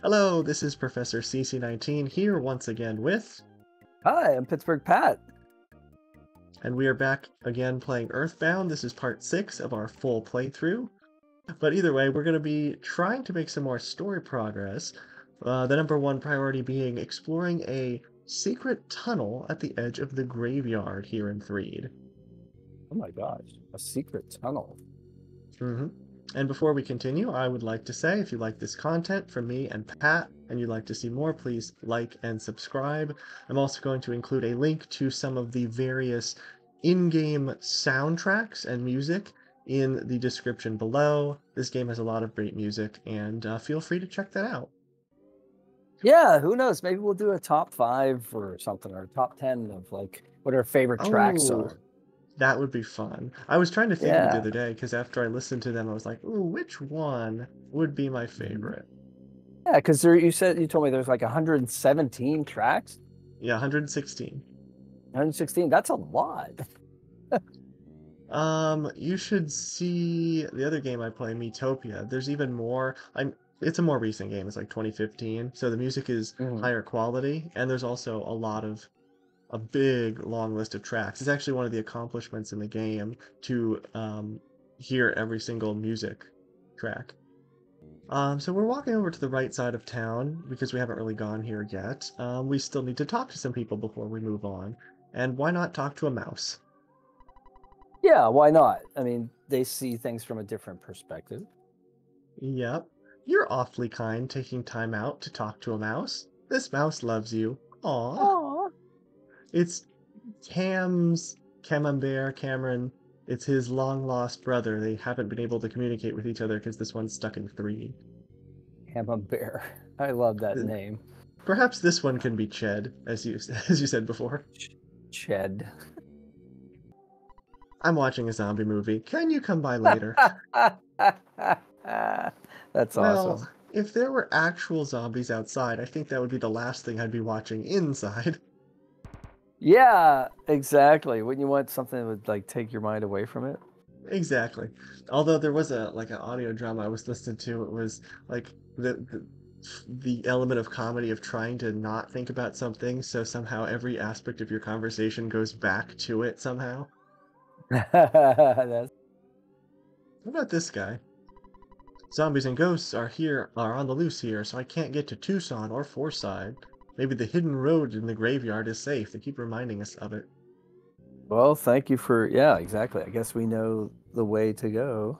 Hello, this is Professor CC19 here once again with, Hi, I'm Pittsburgh Pat. and we are back again playing EarthBound. This is part 6 of our full playthrough. But either way, we're going to be trying to make some more story progress. The number one priority being exploring a secret tunnel at the edge of the graveyard here in Threed. Oh my gosh, a secret tunnel. hmm And before we continue, I would like to say if you like this content from me and Pat, and you'd like to see more, please like and subscribe. I'm also going to include a link to some of the various in-game soundtracks and music in the description below. This game has a lot of great music, and feel free to check that out. Yeah, who knows? Maybe we'll do a top 5 or something, or top 10 of like what our favorite tracks Oh, are. that would be fun. I was trying to think of it the Yeah. other day, because after I listened to them, I was like, ooh, which one would be my Mhm. favorite? Yeah, because you told me there's like 117 tracks. Yeah, 116. 116, that's a lot. You should see the other game I play, Metopia. There's even more. It's a more recent game. It's like 2015, so the music is Mhm. higher quality, and there's also a big long list of tracks. It's actually one of the accomplishments in the game to hear every single music track. So we're walking over to the right side of town because we haven't really gone here yet. We still need to talk to some people before we move on, and why not talk to a mouse? Yeah, why not? I mean, they see things from a different perspective. Yep. You're awfully kind taking time out to talk to a mouse. This mouse loves you. Aw. Aw. It's Camembert, Cameron. It's his long lost brother. They haven't been able to communicate with each other because this one's stuck in Three. I'm a bear. I love that Uh, name. Perhaps this one can be Ched, as you as you said before. Ched. I'm watching a zombie movie. Can you come by later? That's Well, awesome. if there were actual zombies outside, I think that would be the last thing I'd be watching inside. Yeah, exactly. Wouldn't you want something that would like take your mind away from it? Exactly. Although there was an audio drama I was listening to, it was like the element of comedy of trying to not think about something, so somehow every aspect of your conversation goes back to it somehow. That's What about this guy? Zombies and ghosts are on the loose here, so I can't get to Tucson or Forsyth. Maybe the hidden road in the graveyard is safe. They keep reminding us of it. well, thank you for yeah, exactly. I guess we know the way to go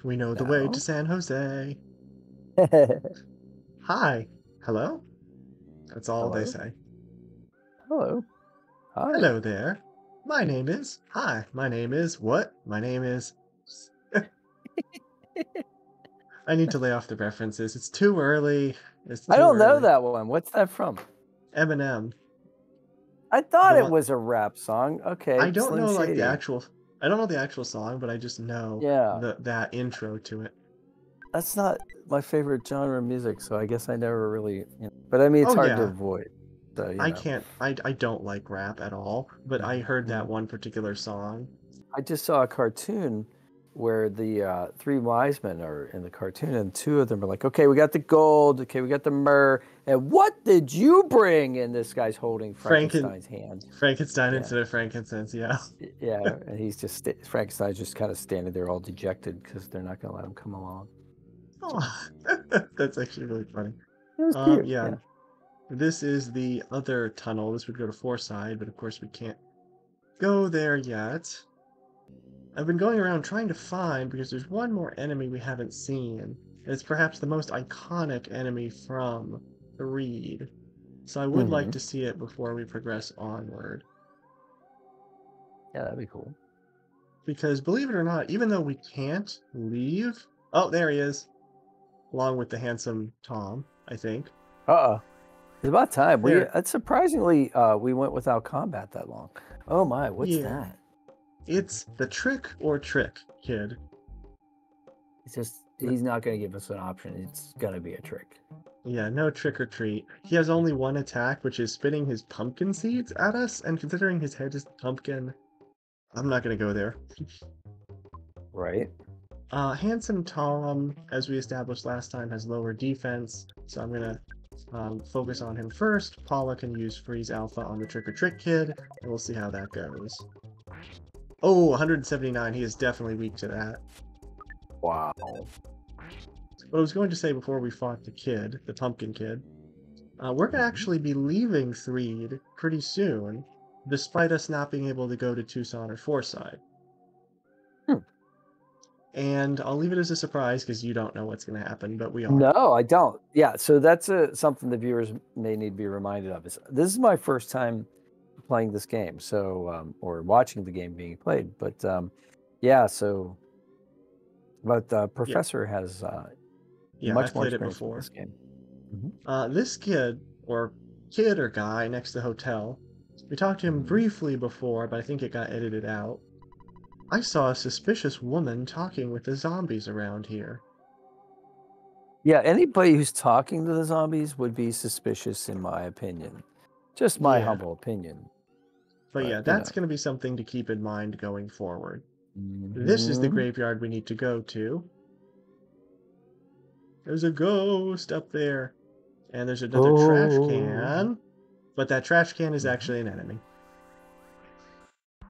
We know the way to now. San Jose. Hi. Hello? That's all they Hello. say. Hello. Hi. Hello there. My name is what? My name is. I need to lay off the references. It's too early. It's I too don't know early. that one. What's that from? Eminem. I thought The it one was a rap song. I Okay, don't Slim know like the Shady. actual I don't know the actual song, but I just know Yeah, that intro to it. that's not my favorite genre of music, so I guess I never really. But I mean, it's Oh hard to yeah. avoid. So I can't I don't like rap at all, but I heard that Mhm. one particular song. I just saw a cartoon where the three wise men are in the cartoon, and two of them are like, "Okay, we got the gold. Okay, we got the myrrh. And what did you bring?" And this guy's holding Franken Frankenstein's hand. Frankenstein Yeah, instead of frankincense, yeah. yeah, and he's just Frankenstein's just kind of standing there all dejected because they're not gonna let him come along. Oh, that's actually really funny. It was cute. Yeah. Yeah. This is the other tunnel. This would go to Forsyth, but of course we can't go there yet. I've been going around trying to find because there's one more enemy we haven't seen. It's perhaps the most iconic enemy from the Reed. So I would like Hmm. to see it before we progress onward. Yeah, that'd be cool. Because believe it or not, even though we can't leave. Oh, there he is. Along with the handsome Tom, I think. Uh-oh. It's about time. There. It's surprisingly we went without combat that long. Oh my, what's Yeah. that? It's the trick or trick, kid. It's just he's not gonna give us an option. It's gonna be a trick. Yeah, no trick or treat. He has only one attack, which is spitting his pumpkin seeds at us, and considering his head is pumpkin, I'm not gonna go there. Right? Handsome Tom, as we established last time, has lower defense, so I'm gonna focus on him first. Paula can use Freeze Alpha on the Trick or Trick Kid, and we'll see how that goes. Oh, 179. He is definitely weak to that. Wow. What I was going to say before we fought the kid, the Pumpkin Kid, we're going to actually be leaving Threed pretty soon, despite us not being able to go to Tucson or Forsyth. And I'll leave it as a surprise because you don't know what's going to happen, but we are. No, I don't. Yeah, so that's something the viewers may need to be reminded of. This is my first time playing this game, so or watching the game being played. But yeah, so Professor has much I've more played it experience with before. this game. This kid or guy next to the hotel, we talked to him briefly before, but I think it got edited out. I saw a suspicious woman talking with the zombies around here. Yeah, anybody who's talking to the zombies would be suspicious, in my opinion. Just my humble opinion. But yeah, that's going to be something to keep in mind going forward. This is the graveyard we need to go to. There's a ghost up there. And there's another trash can. But that trash can is actually an enemy.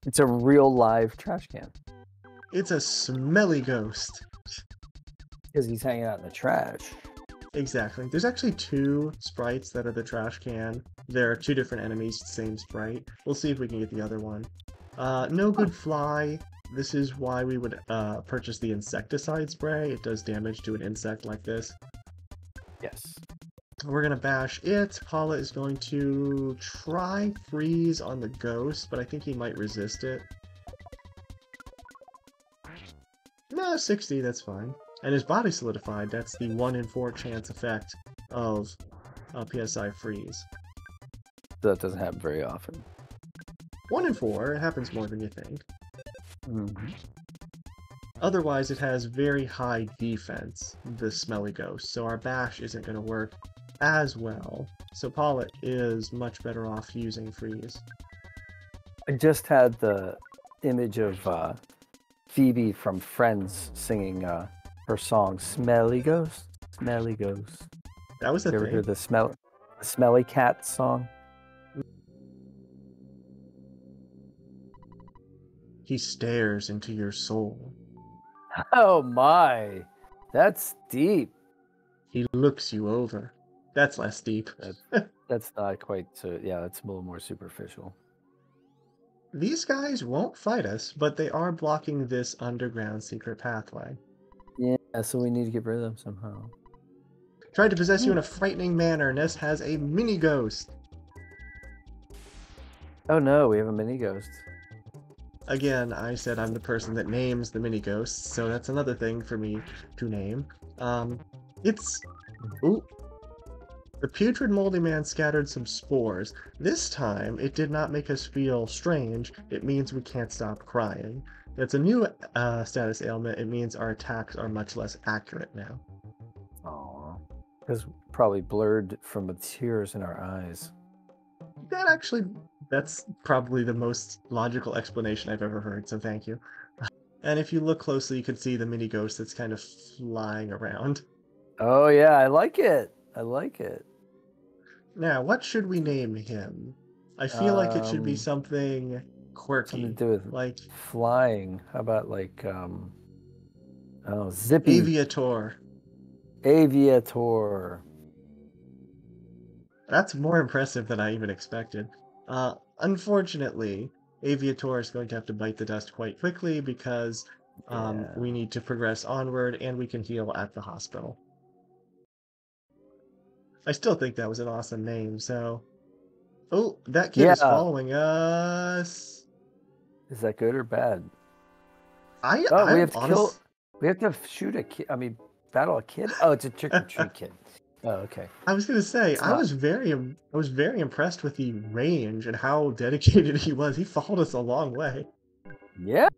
It's a real live trash can. It's a smelly ghost. Because he's hanging out in the trash. Exactly. There's actually two sprites that are the trash can. There are two different enemies, same sprite. We'll see if we can get the other one. No good fly. This is why we would purchase the insecticide spray. It does damage to an insect like this. Yes. We're going to bash it. Paula is going to try freeze on the ghost, but I think he might resist it. No, 60, that's fine. And his body solidified. That's the 1 in 4 chance effect of PSI freeze. That doesn't happen very often. 1 in 4, it happens more than you think. Otherwise, it has very high defense, the smelly ghost, so our bash isn't going to work as well. So Paula is much better off using freeze. I just had the image of Phoebe from Friends singing her song "Smelly Ghost, Smelly Ghost." That was the thing. You ever hear the Smelly Cat song? He stares into your soul. Oh my, that's deep. He looks you over. That's less deep. That's not quite so. Yeah, that's a little more superficial. These guys won't fight us, but they are blocking this underground secret pathway. Yeah, so we need to get rid of them somehow. Tried to possess you in a frightening manner. Ness has a mini ghost. Oh no, we have a mini ghost. Again, I said I'm the person that names the mini ghosts, so that's another thing for me to name. Ooh. The putrid moldy man scattered some spores. This time, it did not make us feel strange. It means we can't stop crying. It's a new status ailment. It means our attacks are much less accurate now. Aww. Because probably blurred from the tears in our eyes. That's probably the most logical explanation I've ever heard, so thank you. And if you look closely, you can see the mini ghost that's kind of flying around. Oh yeah, I like it. I like it. Now, what should we name him? I feel like it should be something quirky. Something to do with like flying. How about like Zippy? Aviator. Aviator. That's more impressive than I even expected. Unfortunately, Aviator is going to have to bite the dust quite quickly because we need to progress onward and we can heal at the hospital. I still think that was an awesome name, so... Oh, that kid is following us! Is that good or bad? We have to shoot a kid. I mean, battle a kid? Oh, it's a trick-or-treat kid. Oh, okay. I was going to say, I was very impressed with the range and how dedicated he was. He followed us a long way. Yeah.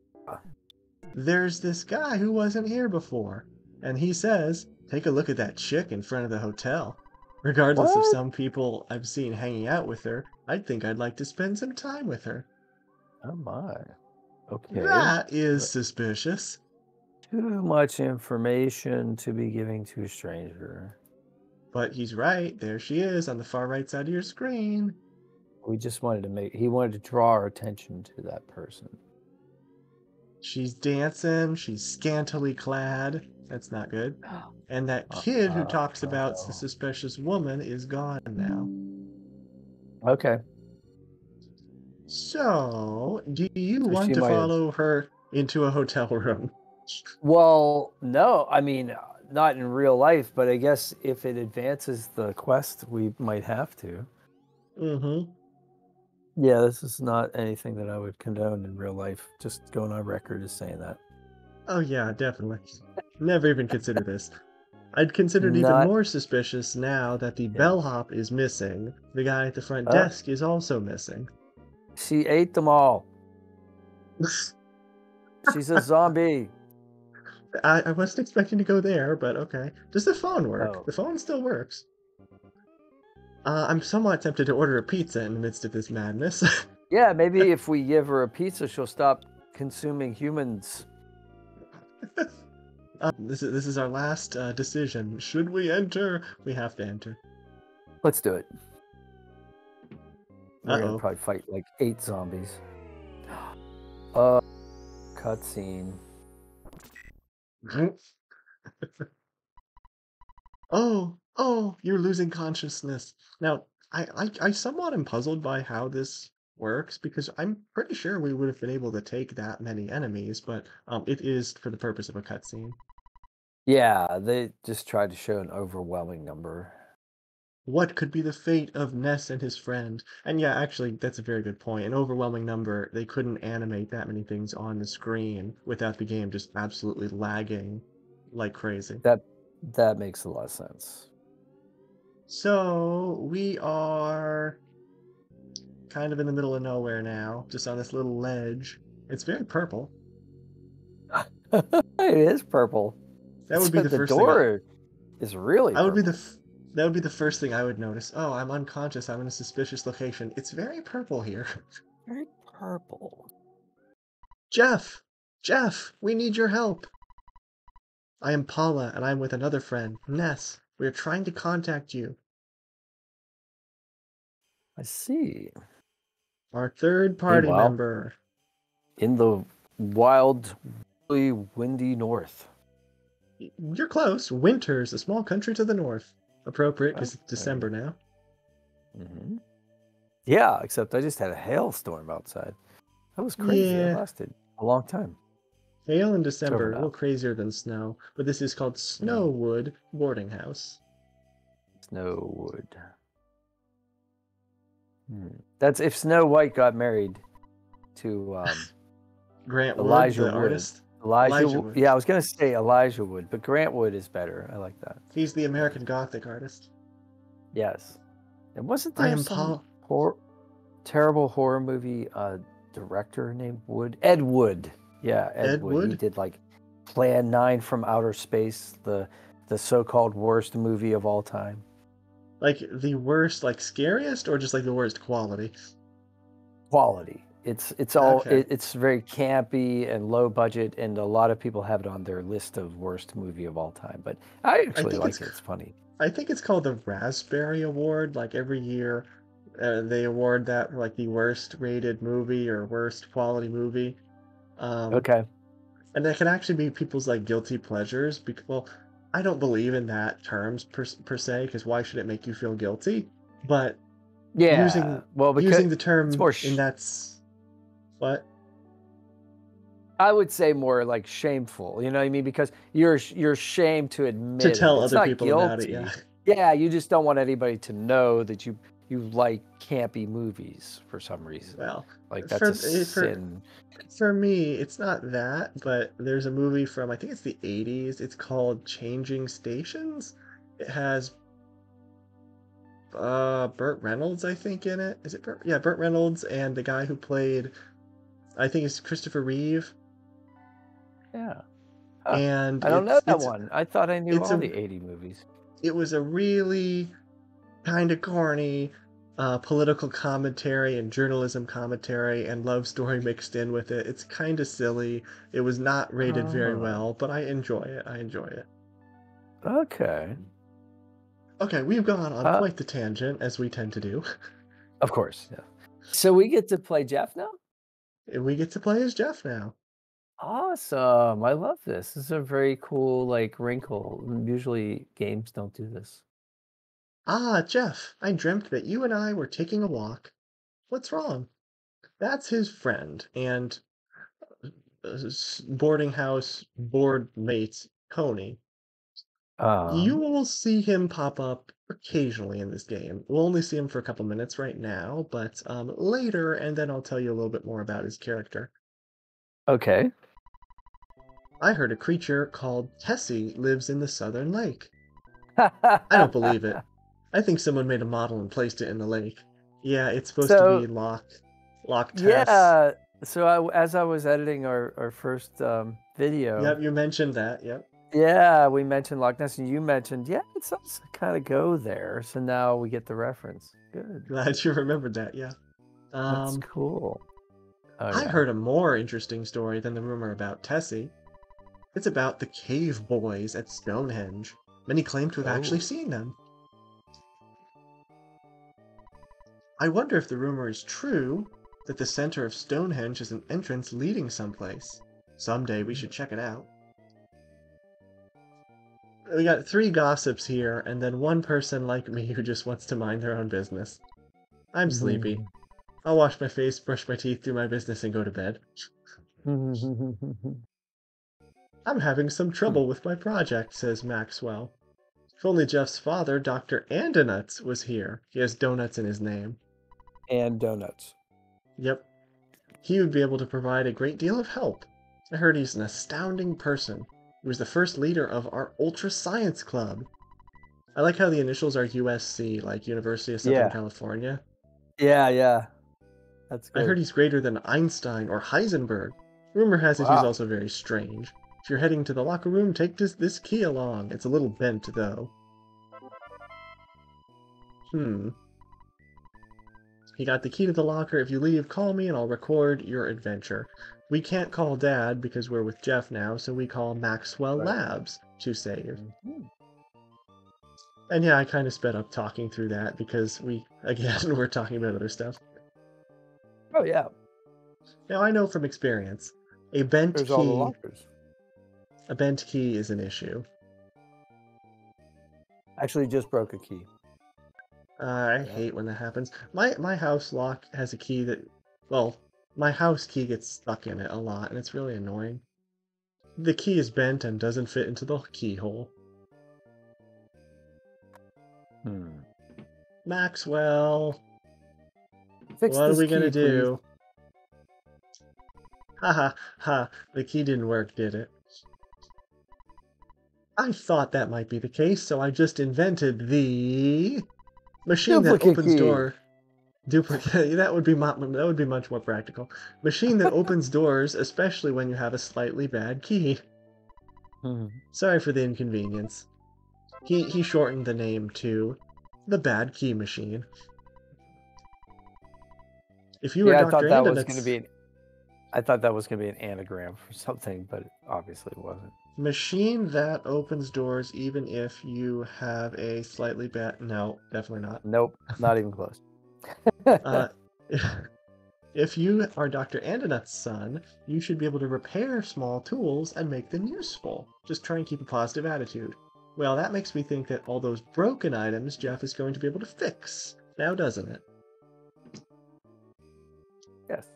There's this guy who wasn't here before, and he says, take a look at that chick in front of the hotel. Regardless of some people I've seen hanging out with her, I'd think I'd like to spend some time with her. Oh my. Okay. That is suspicious. Too much information to be giving to a stranger. But he's right. There she is on the far right side of your screen. We just wanted to he wanted to draw our attention to that person. She's dancing. She's scantily clad. That's not good. And that kid who talks about the suspicious woman is gone now. Okay. So, do you So want she to might have. follow her into a hotel room? Well, no, I mean, not in real life, but I guess if it advances the quest, we might have to. Mm-hmm. Yeah, this is not anything that I would condone in real life. Just going on record as saying that. Oh yeah, definitely. Never even consider this. I'd consider it even Not. more suspicious now that the Yeah. bellhop is missing. The guy at the front Oh, desk is also missing. she ate them all. She's a zombie. I wasn't expecting to go there, but okay. Does the phone work? Oh, The phone still works. I'm somewhat tempted to order a pizza in the midst of this madness. yeah. Maybe if we give her a pizza, she'll stop consuming humans. This is our last decision. Should we enter? We have to enter. Let's do it. We're gonna Uh-oh. probably fight like 8 zombies. Cutscene. Oh, you're losing consciousness. Now, I somewhat am puzzled by how this works because I'm pretty sure we would have been able to take that many enemies, but it is for the purpose of a cutscene. Yeah, they just tried to show an overwhelming number. What could be the fate of Ness and his friend? And yeah, actually, that's a very good point. An overwhelming number, they couldn't animate that many things on the screen without the game just absolutely lagging like crazy. That makes a lot of sense. So, we are kind of in the middle of nowhere now, just on this little ledge. It's very purple. It is purple. That would be the The first thing door is really I would be purple. that would be the first thing I would notice. Oh, I'm unconscious. I'm in a suspicious location. It's very purple here. Very purple. Jeff! Jeff, we need your help. I am Paula, and I'm with another friend, Ness. We are trying to contact you. I see. Our third party Meanwhile, member. in the wild, really windy north. You're close. Winter's a small country to the north. Appropriate, because it's Okay. December now. Mm-hmm. Yeah, except I just had a hailstorm outside. That was crazy. Yeah. It lasted a long time. Hail in December, a now. little crazier than snow, but this is called Snowwood Boarding House. Snowwood. That's if Snow White got married to Grant Elijah Wood, the Wood. artist. Elijah Wood. Yeah, I was gonna say Elijah Wood, but Grant Wood is better. I like that. He's the American Gothic artist. Yes. And wasn't I there am some terrible horror movie director named Wood? Ed Wood. Yeah, Ed Wood. He did like Plan 9 from Outer Space, the so-called worst movie of all time. Like the worst, like scariest, or just like the worst quality? Quality. It's all Okay. it's very campy and low budget, and a lot of people have it on their list of worst movie of all time. But I actually like it. It's funny. I think it's called the Raspberry Award. Like every year, they award that for like the worst rated movie or worst quality movie. Okay. And that can actually be people's like guilty pleasures. Because, well, I don't believe in that terms per se, because why should it make you feel guilty? But Yeah. using because the term it's more in that's what? I would say more like shameful. You know what I mean? Because you're ashamed to admit To tell it. It's other not people guilty. about it, yeah. Yeah, you just don't want anybody to know that you like campy movies for some reason. Well, like that's a sin. For me, it's not that, but there's a movie from I think it's the 80s. It's called Changing Stations. It has Burt Reynolds, I think, in it. Is it Burt? Yeah, Burt Reynolds and the guy who played I think it's Christopher Reeve. Yeah. And I don't know that one. I thought I knew all the 80 movies. It was a really kind of corny political commentary and journalism commentary and love story mixed in with it. It's kind of silly. It was not rated very Oh, well, but I enjoy it. I enjoy it. okay. Okay, we've gone on Uh, quite the tangent, as we tend to do. of course. Yeah. So we get to play Jeff now? And we get to play as Jeff now. Awesome. I love this. This is a very cool like wrinkle. Usually games don't do this. Ah, Jeff, I dreamt that you and I were taking a walk. What's wrong? That's his friend and boarding house board mate, Coney. You Um, will see him pop up occasionally in this game. We'll only see him for a couple minutes right now, but later, and then I'll tell you a little bit more about his character. okay. I heard a creature called Tessie lives in the Southern Lake. I don't believe it. I think someone made a model and placed it in the lake. Yeah, it's supposed to So be Loch Tess. yeah, so as I was editing our first video, Yep, you mentioned that. Yep. yeah, we mentioned Loch Ness, and you mentioned, yeah, it's supposed to kind of go there. So now we get the reference. Good. Glad you remembered that. Yeah. That's Um, cool. Oh I yeah. heard a more interesting story than the rumor about Tessie. It's about the cave boys at Stonehenge. Many claim to have actually Oh. seen them. I wonder if the rumor is true that the center of Stonehenge is an entrance leading someplace. Someday we should check it out. We got three gossips here, and then one person like me who just wants to mind their own business. I'm sleepy. I'll wash my face, brush my teeth, do my business, and go to bed. I'm having some trouble with my project, says Maxwell. If only Jeff's father, Dr. Andonuts, was here. He has donuts in his name. And donuts. Yep, he would be able to provide a great deal of help. I heard he's an astounding person. He was the first leader of our Ultra Science Club. I like how the initials are USC, like University of Southern Yeah. California. Yeah, yeah. That's I heard good. he's greater than Einstein or Heisenberg. Rumor has it he's Wow. also very strange. If you're heading to the locker room, take this key along. It's a little bent, though. Hmm. He got the key to the locker. If you leave, call me and I'll record your adventure. We can't call Dad because we're with Jeff now, so we call Maxwell Right. Labs to save. Mhm. And yeah, I kind of sped up talking through that because again, we're talking about other stuff. Oh yeah. Now I know from experience, a bent There's all the key, lockers. a bent key is an issue. Actually, just broke a key. I Yeah. hate when that happens. My house lock has a key that, well, my house key gets stuck in it a lot, and it's really annoying. The key is bent and doesn't fit into the keyhole. Hmm. Maxwell, Fix what are this we gonna key, please. do? Ha ha ha, the key didn't work, did it? I thought that might be the case, so I just invented the machine that Duplicate opens key. door. Duplicate. That would be much more practical. Machine that opens doors, especially when you have a slightly bad key. Mhm. Sorry for the inconvenience. He shortened the name to the Bad Key Machine. If you were Yeah, Dr. Andonut's I thought that was gonna be an anagram for something, but it obviously wasn't. machine that opens doors even if you have a slightly bad... No, definitely not. Nope, not even close. Uh, if you are Dr. Andonut's son, you should be able to repair small tools and make them useful. Just try and keep a positive attitude. Well, that makes me think that all those broken items Jeff is going to be able to fix. Now doesn't it? Yes.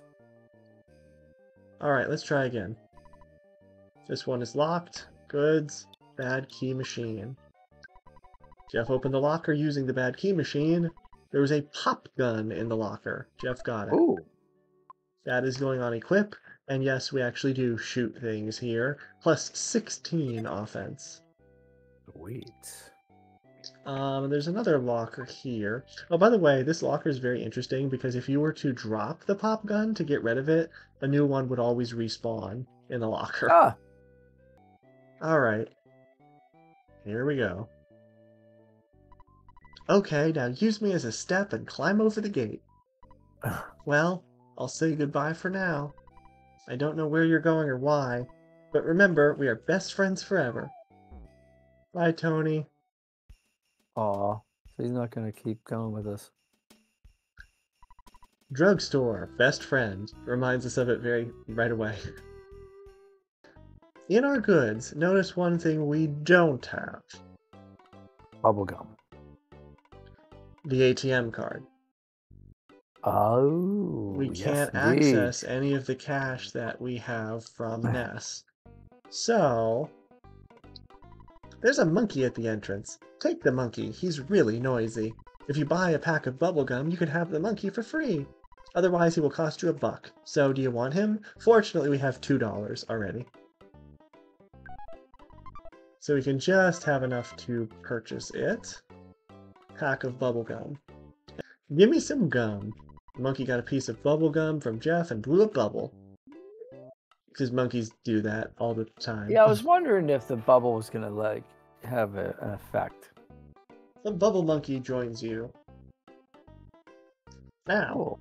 Alright, let's try again. This one is locked. Goods. Bad key machine. Jeff opened the locker using the bad key machine. There was a pop gun in the locker. Jeff got it. Ooh. That is going on equip. And yes, we actually do shoot things here. Plus 16 offense. Sweet. There's another locker here. Oh, by the way, this locker is very interesting because if you were to drop the pop gun to get rid of it, a new one would always respawn in the locker. Ah. Alright. Here we go. Okay, now use me as a step and climb over the gate. Well, I'll say goodbye for now. I don't know where you're going or why, but remember, we are best friends forever. Bye, Tony. Aw, so he's not gonna keep going with us. Drugstore, best friend. Reminds us of it right away. In our goods, notice one thing we don't have. Bubblegum. The ATM card. We Oh, yes, can't indeed. access any of the cash that we have from Ness. So, there's a monkey at the entrance. Take the monkey, he's really noisy. If you buy a pack of bubblegum, you can have the monkey for free. Otherwise, he will cost you $1. So, do you want him? Fortunately, we have $2 already. So we can just have enough to purchase it. Pack of bubblegum. Give me some gum. The monkey got a piece of bubblegum from Jeff and blew a bubble. Because monkeys do that all the time. Yeah, I was wondering if the bubble was gonna like have an effect. The bubble monkey joins you. Now, Cool.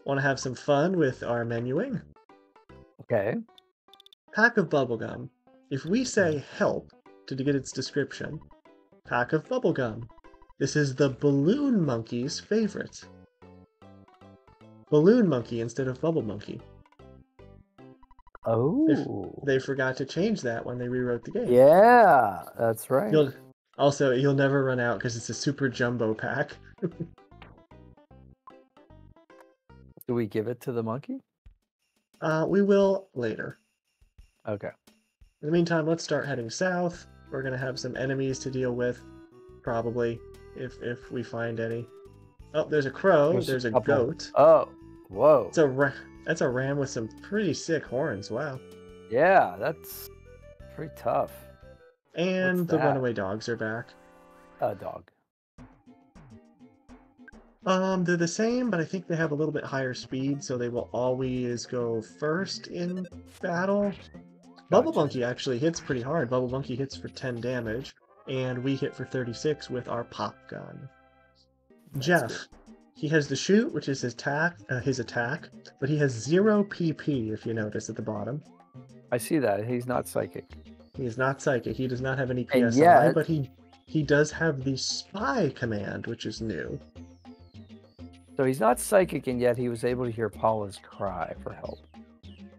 want to have some fun with our menuing? Okay. Pack of bubblegum. If we say help to get its description, pack of bubblegum. This is the balloon monkey's favorite. Balloon monkey instead of bubble monkey. Oh. They forgot to change that when they rewrote the game. Yeah, that's right. You'll never run out because it's a super jumbo pack. Do we give it to the monkey? We will later. Okay. In the meantime, let's start heading south. We're gonna have some enemies to deal with, probably, if we find any. Oh, there's a crow. There's a goat. Oh, whoa. That's a ram with some pretty sick horns. Wow. Yeah, that's pretty tough. And the runaway dogs are back. A dog. They're the same, but I think they have a little bit higher speed, so they will always go first in battle. Bubble Monkey actually hits pretty hard. Bubble Monkey hits for 10 damage, and we hit for 36 with our pop gun. Jeff, he has the shoot, which is his attack, but he has 0 PP, if you notice at the bottom. I see that. He's not psychic. He is not psychic. He does not have any PSI, And yet, but he does have the spy command, which is new. So he's not psychic, and yet he was able to hear Paula's cry for help.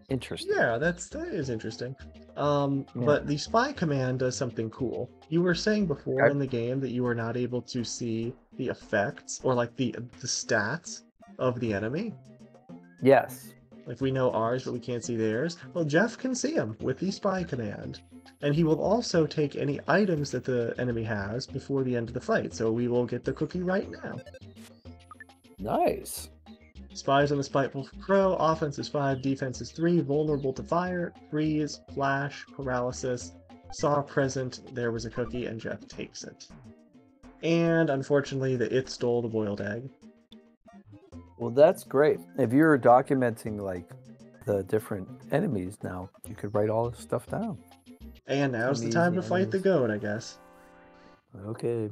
Interesting. Yeah, that is interesting. But the spy command does something cool. You were saying before in the game that you were not able to see the effects or like the stats of the enemy. Yes. Like we know ours, but we can't see theirs. Well, Jeff can see them with the spy command. And he will also take any items that the enemy has before the end of the fight. So we will get the cookie right now. Nice. Spies on the Spiteful Crow. Offense is 5, defense is 3, vulnerable to fire, freeze, flash, paralysis. Saw present, there was a cookie, and Jeff takes it. And unfortunately, it stole the boiled egg. Well, that's great. If you're documenting like the different enemies now, you could write all this stuff down. And now's the time to fight the goat, I guess. Okay.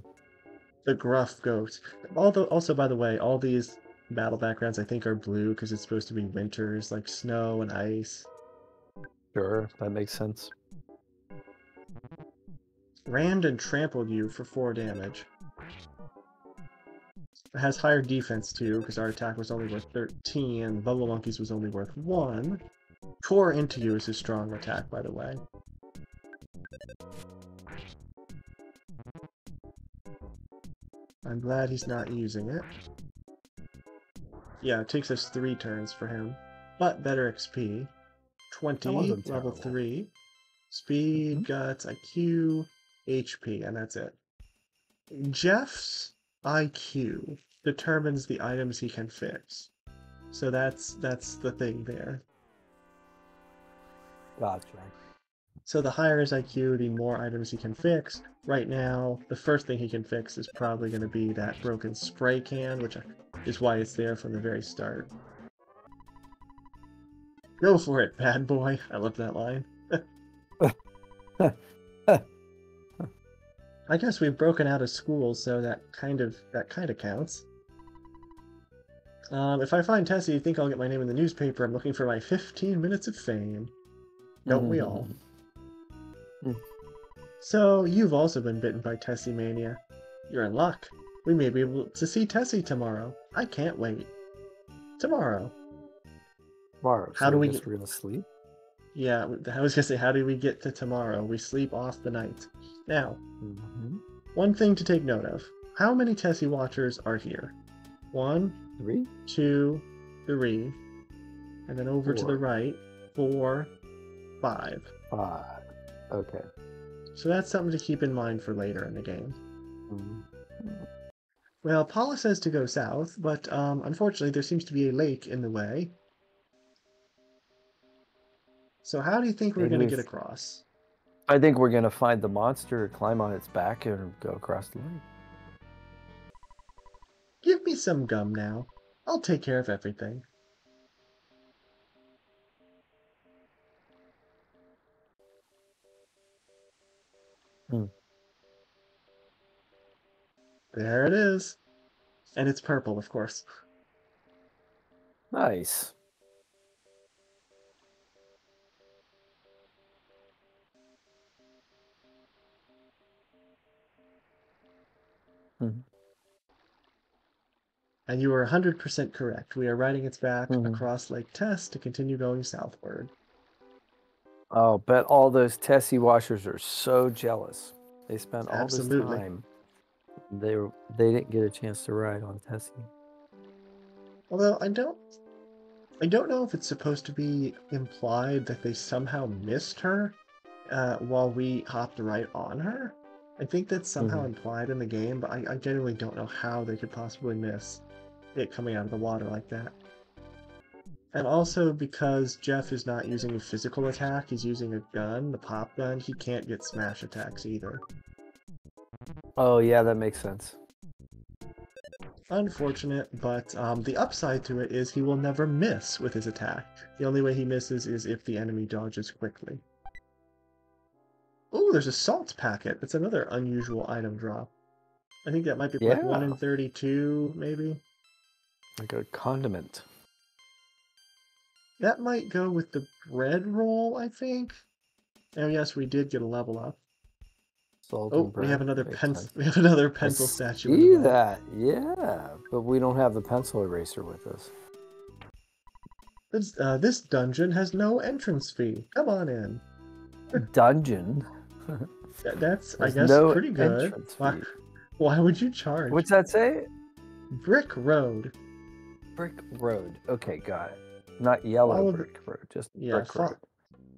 The gruff goat. Also, by the way, all these battle backgrounds I think are blue because it's supposed to be winters, like snow and ice. Sure, that makes sense. Rammed and trampled you for 4 damage. It has higher defense too, because our attack was only worth 13, and Bubble Monkey's was only worth 1. Tore into you is his strong attack, by the way. I'm glad he's not using it. Yeah, it takes us 3 turns for him, but better XP. 20, level 3. Speed, guts, IQ, HP, and that's it. Jeff's IQ determines the items he can fix. So that's the thing there. Gotcha. So the higher his IQ, the more items he can fix. Right now, the first thing he can fix is probably going to be that broken spray can, which is why it's there from the very start. Go for it, bad boy. I love that line. I guess we've broken out of school, so that kind of counts. If I find Tessie, you think I'll get my name in the newspaper? I'm looking for my 15 minutes of fame. Don't we all? So, you've also been bitten by Tessie Mania. You're in luck. We may be able to see Tessie tomorrow. I can't wait. Tomorrow. Tomorrow. How So do I we guess get... we're gonna sleep. Yeah, I was gonna say, how do we get to tomorrow? We sleep off the night. Now, one thing to take note of. How many Tessie Watchers are here? 1, 3, 2, 3, and then over to the 4, right, 4, 5. 5. Okay. So that's something to keep in mind for later in the game. Mhm. Well, Paula says to go south, but unfortunately there seems to be a lake in the way. So how do you think we're Maybe going to get across? I think we're gonna find the monster, climb on its back, and go across the lake. Give me some gum now. I'll take care of everything. There it is. And it's purple, of course. Nice. And you were 100% correct. We are riding its back across Lake Tess to continue going southward. Oh, bet all those Tessie Washers are so jealous. They spent all this Absolutely. time. They didn't get a chance to ride on Tessie. Although I don't know if it's supposed to be implied that they somehow missed her while we hopped right on her. I think that's somehow implied in the game, but I genuinely don't know how they could possibly miss it coming out of the water like that. And also because Jeff is not using a physical attack, he's using a gun, the pop gun, he can't get smash attacks either. Oh yeah, that makes sense. Unfortunate, but the upside to it is he will never miss with his attack. The only way he misses is if the enemy dodges quickly. Ooh, there's a salt packet. That's another unusual item drop. I think that might be like 1 in 32, maybe? Like a condiment. That might go with the bread roll, I think. Oh yes, we did get a level up. Salt Oh, and bread. we have another pencil. We have another pencil statue. See that? Yeah, but we don't have the pencil eraser with us. This dungeon has no entrance fee. Come on in. Dungeon. That's I There's guess no pretty good. entrance fee. Why would you charge? What's that say? Brick Road. Brick Road. Okay, got it. Not yellow brick road, just brick road.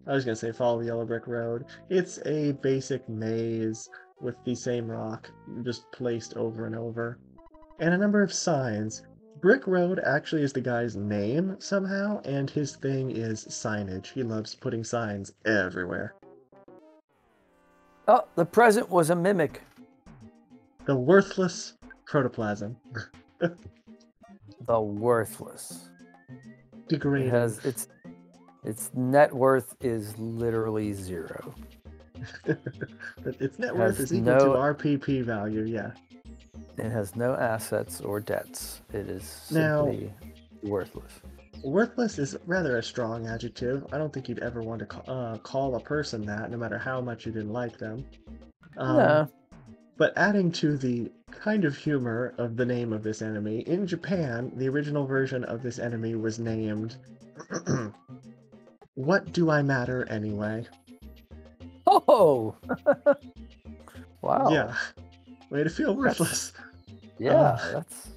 I was gonna say follow the yellow brick road. It's a basic maze with the same rock just placed over and over, and a number of signs. Brick Road actually is the guy's name somehow, and his thing is signage. He loves putting signs everywhere. Oh, the present was a mimic. The worthless protoplasm. The worthless. Degrading. It has its net worth is literally 0. Its net worth is equal to RPP value, yeah. It has no assets or debts. It is simply worthless. Worthless is rather a strong adjective. I don't think you'd ever want to call a person that, no matter how much you didn't like them. No. But adding to the kind of humor of the name of this enemy, in Japan, the original version of this enemy was named What Do I Matter Anyway? Oh! Wow. Yeah. Way to feel worthless. Yeah, that's...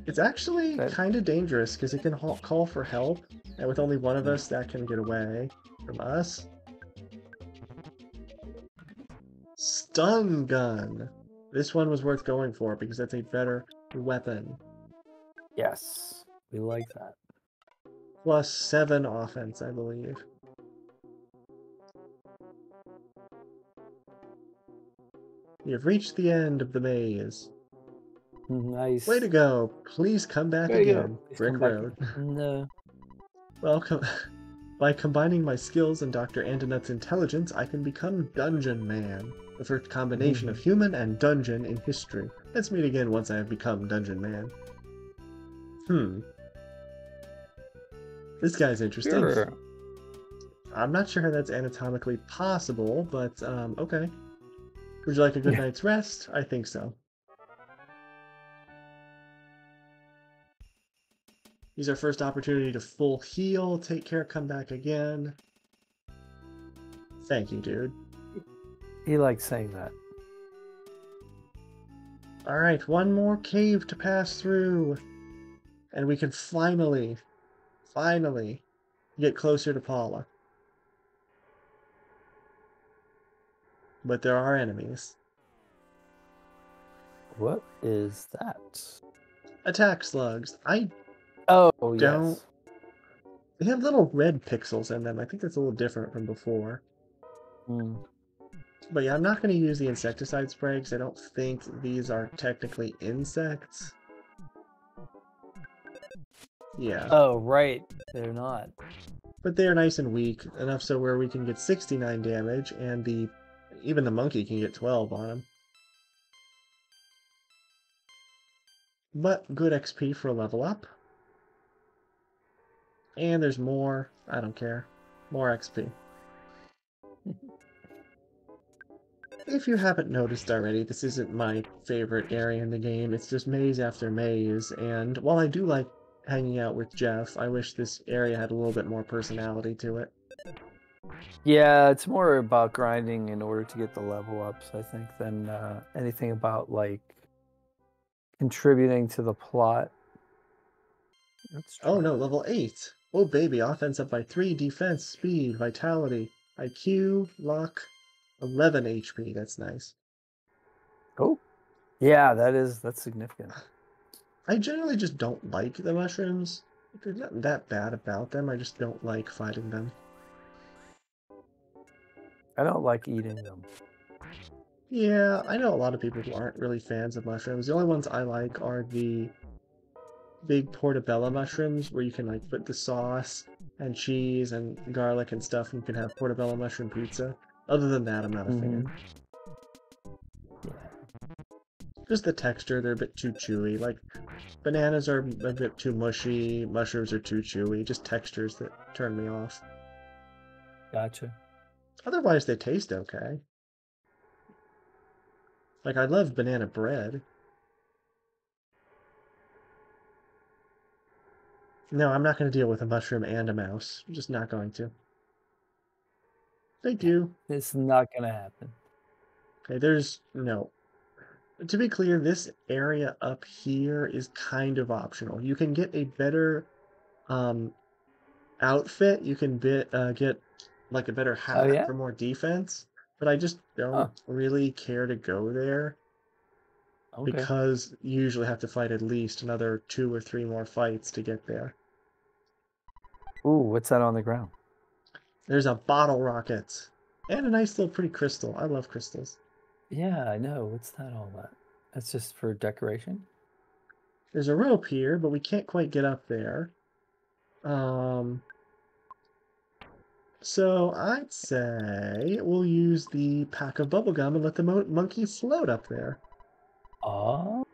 It's actually kind of dangerous because it can call for help, and with only one of us, that can get away from us. Stun gun. This one was worth going for because that's a better weapon. Yes, we like that. Plus 7 offense, I believe. You've reached the end of the maze. Nice. Way to go. Please come back again. Brick Road. No. Welcome. By combining my skills and Dr. Andinut's intelligence, I can become Dungeon Man. The first combination of human and dungeon in history. Let's meet again once I have become Dungeon Man. This guy's interesting. Sure. I'm not sure how that's anatomically possible, but okay. Would you like a good night's rest? I think so. Use our first opportunity to full heal, take care, come back again. Thank you, dude. He likes saying that. Alright, one more cave to pass through. And we can finally get closer to Paula. But there are enemies. What is that? Attack slugs. Oh, don't... yes. They have little red pixels in them. I think that's a little different from before. But yeah, I'm not going to use the insecticide spray because I don't think these are technically insects. Yeah. Oh, right. They're not. But they're nice and weak, enough so where we can get 69 damage, and even the monkey can get 12 on him. But good XP for a level up. And there's more. I don't care. More XP. If you haven't noticed already, this isn't my favorite area in the game. It's just maze after maze, and while I do like hanging out with Jeff, I wish this area had a little bit more personality to it. Yeah, it's more about grinding in order to get the level ups, I think, than anything about, like, contributing to the plot. Oh no, level 8! Oh baby, offense up by 3, defense, speed, vitality, IQ, luck, 11 HP, that's nice. Oh, yeah, that's significant. I generally just don't like the mushrooms. There's nothing that bad about them, I just don't like fighting them. I don't like eating them. Yeah, I know a lot of people who aren't really fans of mushrooms. The only ones I like are the big portobello mushrooms, where you can like put the sauce and cheese and garlic and stuff, and you can have portobello mushroom pizza. Other than that, I'm not a fan. Yeah. Just the texture, they're a bit too chewy. Like, bananas are a bit too mushy, mushrooms are too chewy. Just textures that turn me off. Gotcha. Otherwise, they taste okay. Like, I love banana bread. No, I'm not going to deal with a mushroom and a mouse. I'm just not going to. Thank you. It's not going to happen. Okay, no. To be clear, this area up here is kind of optional. You can get a better outfit. You can get like a better hat for more defense. But I just don't really care to go there. Okay. Because you usually have to fight at least another 2 or 3 more fights to get there. Ooh, what's that on the ground? There's a bottle rocket. And a nice little pretty crystal. I love crystals. Yeah, I know. What's that all about? That's just for decoration? There's a rope here, but we can't quite get up there. So I'd say we'll use the pack of bubblegum and let the monkey float up there. Oh.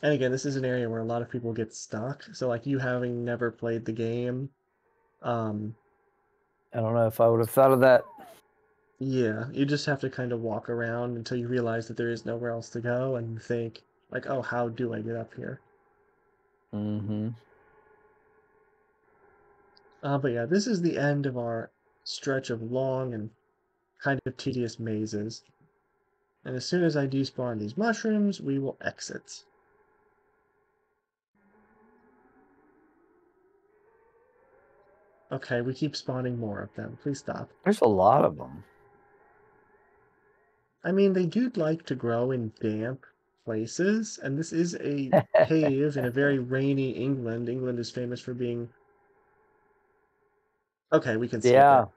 And again, this is an area where a lot of people get stuck. So like you having never played the game, I don't know if I would have thought of that. Yeah, you just have to kind of walk around until you realize that there is nowhere else to go, and you think, like, oh, how do I get up here? But yeah, this is the end of our stretch of long and kind of tedious mazes. And as soon as I despawn these mushrooms, we will exit. Okay, we keep spawning more of them. Please stop. There's a lot of them. I mean, they do like to grow in damp places, and this is a cave in a very rainy England. England is famous for being... Okay, we can skip it.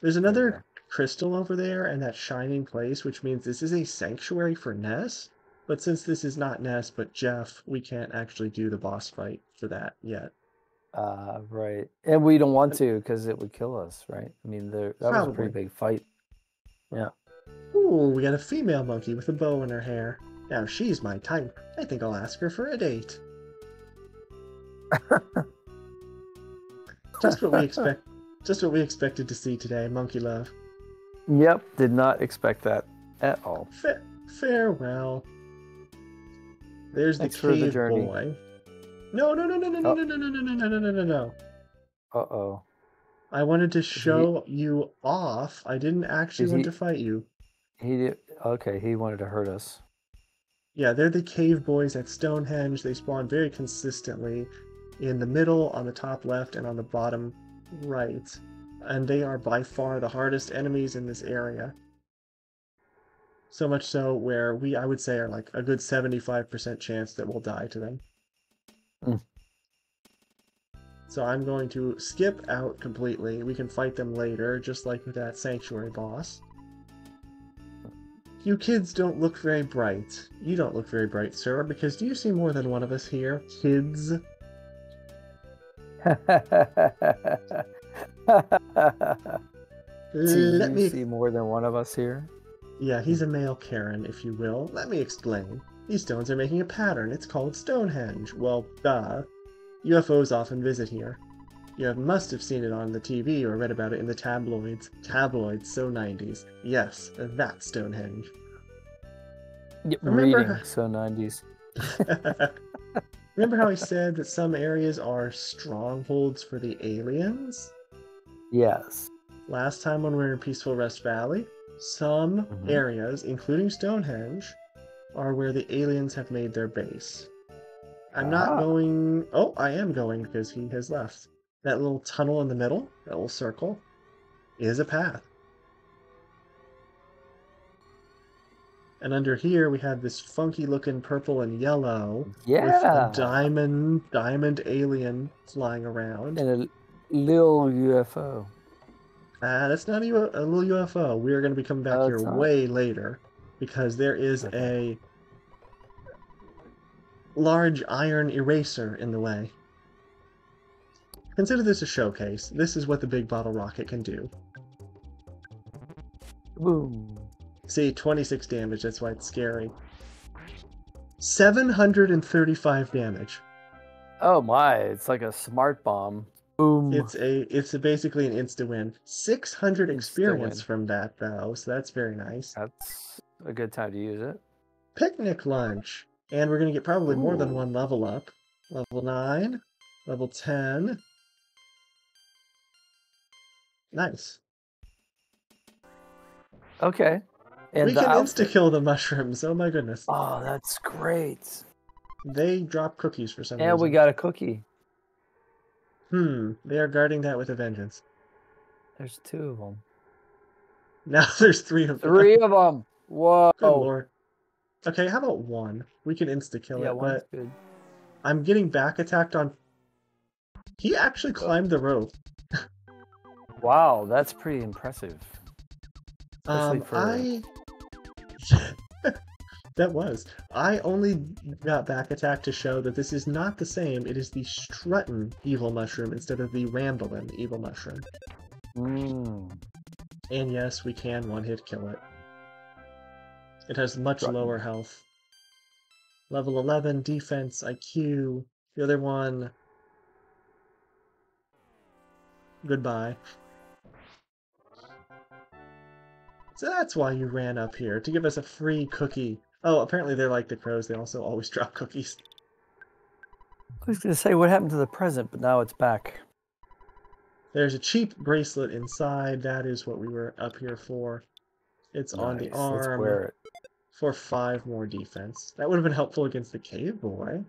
There's another crystal over there and that shining place, which means this is a sanctuary for Ness. But since this is not Ness, but Jeff, we can't actually do the boss fight for that yet. Right. And we don't want to because it would kill us, right? I mean, that was a pretty big fight. Yeah. Ooh, we got a female monkey with a bow in her hair. Now she's my type. I think I'll ask her for a date. Just what we expect. Just what we expected to see today, monkey love. Yep, did not expect that at all. Farewell. There's the Thanks for the cave journey. boy. No, no, no, no, no, no, Oh, no, no, no, no, no, no, no, no, no. uh-oh. I wanted to Is he, show you off. I didn't actually is want he, to fight you. he did, okay, he wanted to hurt us. Yeah, they're the cave boys at Stonehenge. They spawn very consistently in the middle, on the top left, and on the bottom right. And they are by far the hardest enemies in this area. So much so where I would say, are like a good 75% chance that we'll die to them. Mm. So I'm going to skip out completely. We can fight them later, just like with that sanctuary boss. You kids don't look very bright. You don't look very bright, sir, because do you see more than one of us here? Kids? Do Let you me... see more than one of us here? Yeah, he's a male Karen, if you will. Let me explain. These stones are making a pattern. It's called Stonehenge. Well, duh. UFOs often visit here. You must have seen it on the TV or read about it in the tabloids. Tabloids, so 90s. Yes, that's Stonehenge. Yeah, Remember, reading, so 90s. remember how I said that some areas are strongholds for the aliens? Yes. Last time when we were in Peaceful Rest Valley, some areas, including Stonehenge, are where the aliens have made their base. I'm not going... Oh, I am going because he has left. That little tunnel in the middle, that little circle, is a path. And under here we have this funky looking purple and yellow with a diamond alien flying around. And a little UFO. That's not even a little UFO. We are going to be coming back here way later because there is a large iron eraser in the way. Consider this a showcase. This is what the big bottle rocket can do. Boom. See, 26 damage, that's why it's scary. 735 damage. Oh my, it's like a smart bomb. Boom. It's basically an insta-win. 600 experience from that, though, so that's very nice. That's a good time to use it. Picnic lunch. And we're going to get probably more than one level up. Level 9, level 10. Nice. Okay. And we can insta-kill the mushrooms. Oh my goodness. Oh, that's great. They drop cookies for some reason. And we got a cookie. They are guarding that with a vengeance. There's 2 of them. Now there's 3 of them. 3 of them. Whoa. Good lord. Okay, how about 1? We can insta-kill it, but good. I'm getting back attacked on... He actually climbed the rope. Wow, that's pretty impressive. Especially for... That was. I only got back attack to show that this is not the same. It is the Struttin evil mushroom instead of the Ramblin evil mushroom. And yes, we can one-hit kill it. It has much lower health. Level 11, defense, IQ. The other one... Goodbye. So that's why you ran up here, to give us a free cookie. Oh, apparently they're like the crows. They also always drop cookies. I was going to say, what happened to the present, but now it's back. There's a cheap bracelet inside. That is what we were up here for. It's on the arm. Let's wear it. For 5 more defense. That would have been helpful against the cave boy.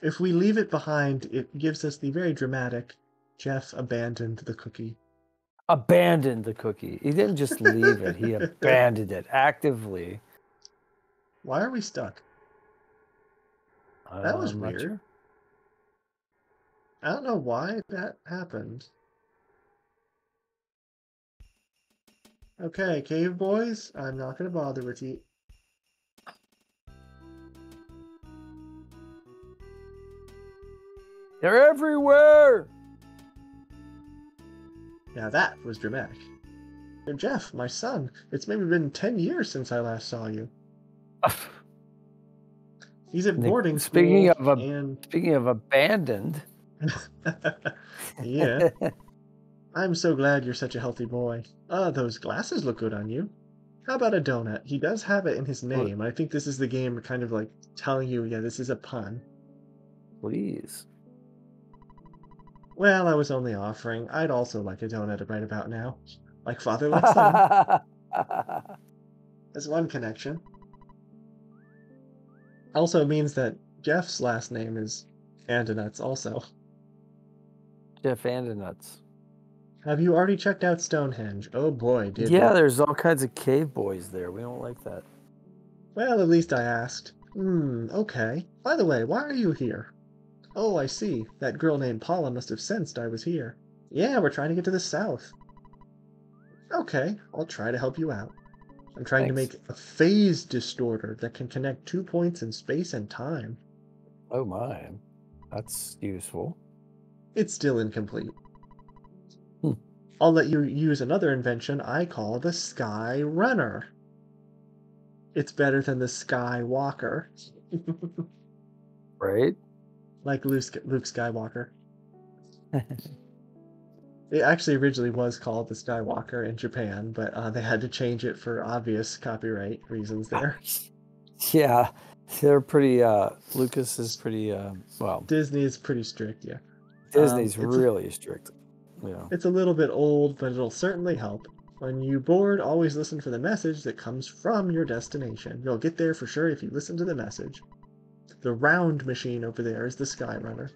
If we leave it behind, it gives us the very dramatic Jeff abandoned the cookie. Abandoned the cookie. He didn't just leave it. He abandoned it actively. Why are we stuck? That was weird. Sure. I don't know why that happened. Okay, cave boys, I'm not going to bother with you. They're everywhere! Now that was dramatic. Jeff, my son, it's maybe been 10 years since I last saw you. He's at Nick, boarding speaking school, of and abandoned. yeah, I'm so glad you're such a healthy boy. Those glasses look good on you. How about a donut? He does have it in his name. I think this is the game kind of like telling you, yeah, this is a pun. Please. Well, I was only offering. I'd also like a donut right about now. Like father, like son. There's one connection. Also means that Jeff's last name is Andonuts also. Jeff Andonuts. Have you already checked out Stonehenge? Oh boy, did we. Yeah, there's all kinds of cave boys there. We don't like that. Well, at least I asked. Okay. By the way, why are you here? Oh, I see. That girl named Paula must have sensed I was here. Yeah, we're trying to get to the south. Okay, I'll try to help you out. I'm trying to Thanks. make a phase distorter that can connect 2 points in space and time. Oh my. That's useful. It's still incomplete. Hmm. I'll let you use another invention I call the Sky Runner. It's better than the Skywalker. Right? Like Luke Skywalker. It actually originally was called the Skywalker in Japan, but they had to change it for obvious copyright reasons there. Yeah, they're pretty. Lucas is pretty. Well, Disney is pretty strict, yeah. Disney's really strict. Yeah. It's a little bit old, but it'll certainly help. When you board, always listen for the message that comes from your destination. You'll get there for sure if you listen to the message. The round machine over there is the Skyrunner.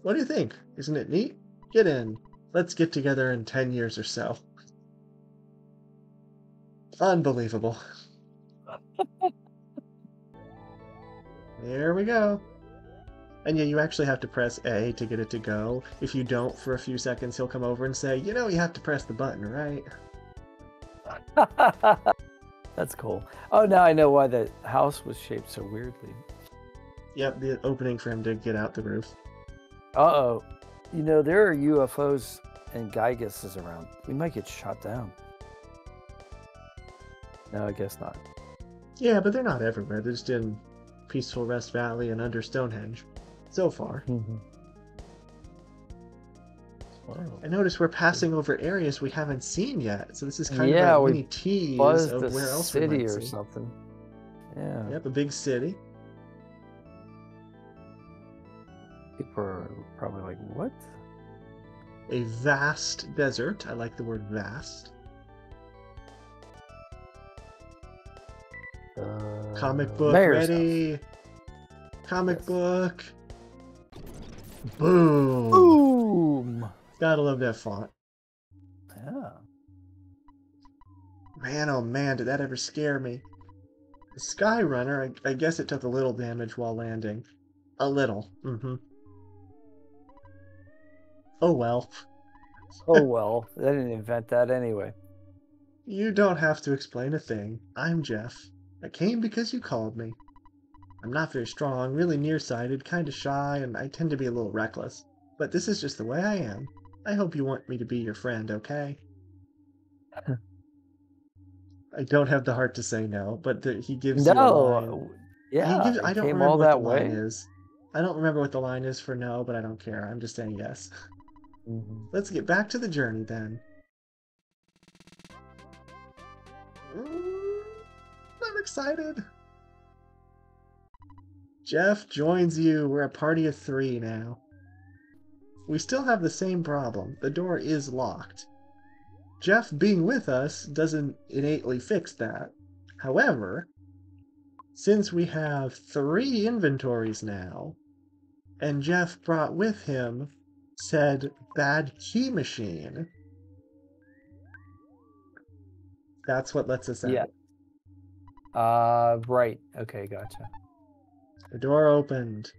What do you think? Isn't it neat? Get in. Let's get together in 10 years or so. Unbelievable. There we go. And yeah, you actually have to press A to get it to go. If you don't for a few seconds, he'll come over and say, you know, you have to press the button, right? That's cool. Oh, now I know why the house was shaped so weirdly. Yep, the opening for him to get out the roof. Uh-oh. You know, there are UFOs and Gyguses around. We might get shot down. No, I guess not. Yeah, but they're not everywhere. They're just in Peaceful Rest Valley and under Stonehenge. So far. Wow. I notice we're passing over areas we haven't seen yet, so this is kind Yeah, of a we mini tease buzzed of the where else we city might or see. something. Yeah. Yep, a big city. People are probably like, what? A vast desert. I like the word vast. Comic book Mayor's ready. house. Comic Yes. book. Boom. Boom! Gotta love that font. Yeah. Man, oh man, did that ever scare me. The Skyrunner, I guess it took a little damage while landing. A little. Oh well. Oh well, they didn't invent that anyway. You don't have to explain a thing. I'm Jeff. I came because you called me. I'm not very strong, really nearsighted, kinda shy, and I tend to be a little reckless. But this is just the way I am. I hope you want me to be your friend, okay? I don't have the heart to say no, but he gives you a line. No, yeah, I it don't came remember all what the that line way. is. I don't remember what the line is for no, but I don't care. I'm just saying yes. Let's get back to the journey then. I'm excited. Jeff joins you. We're a party of 3 now. We still have the same problem. The door is locked. Jeff being with us doesn't innately fix that. However, since we have 3 inventories now, and Jeff brought with him said bad key machine, that's what lets us Yeah. out. Right. Okay, gotcha. The door opened.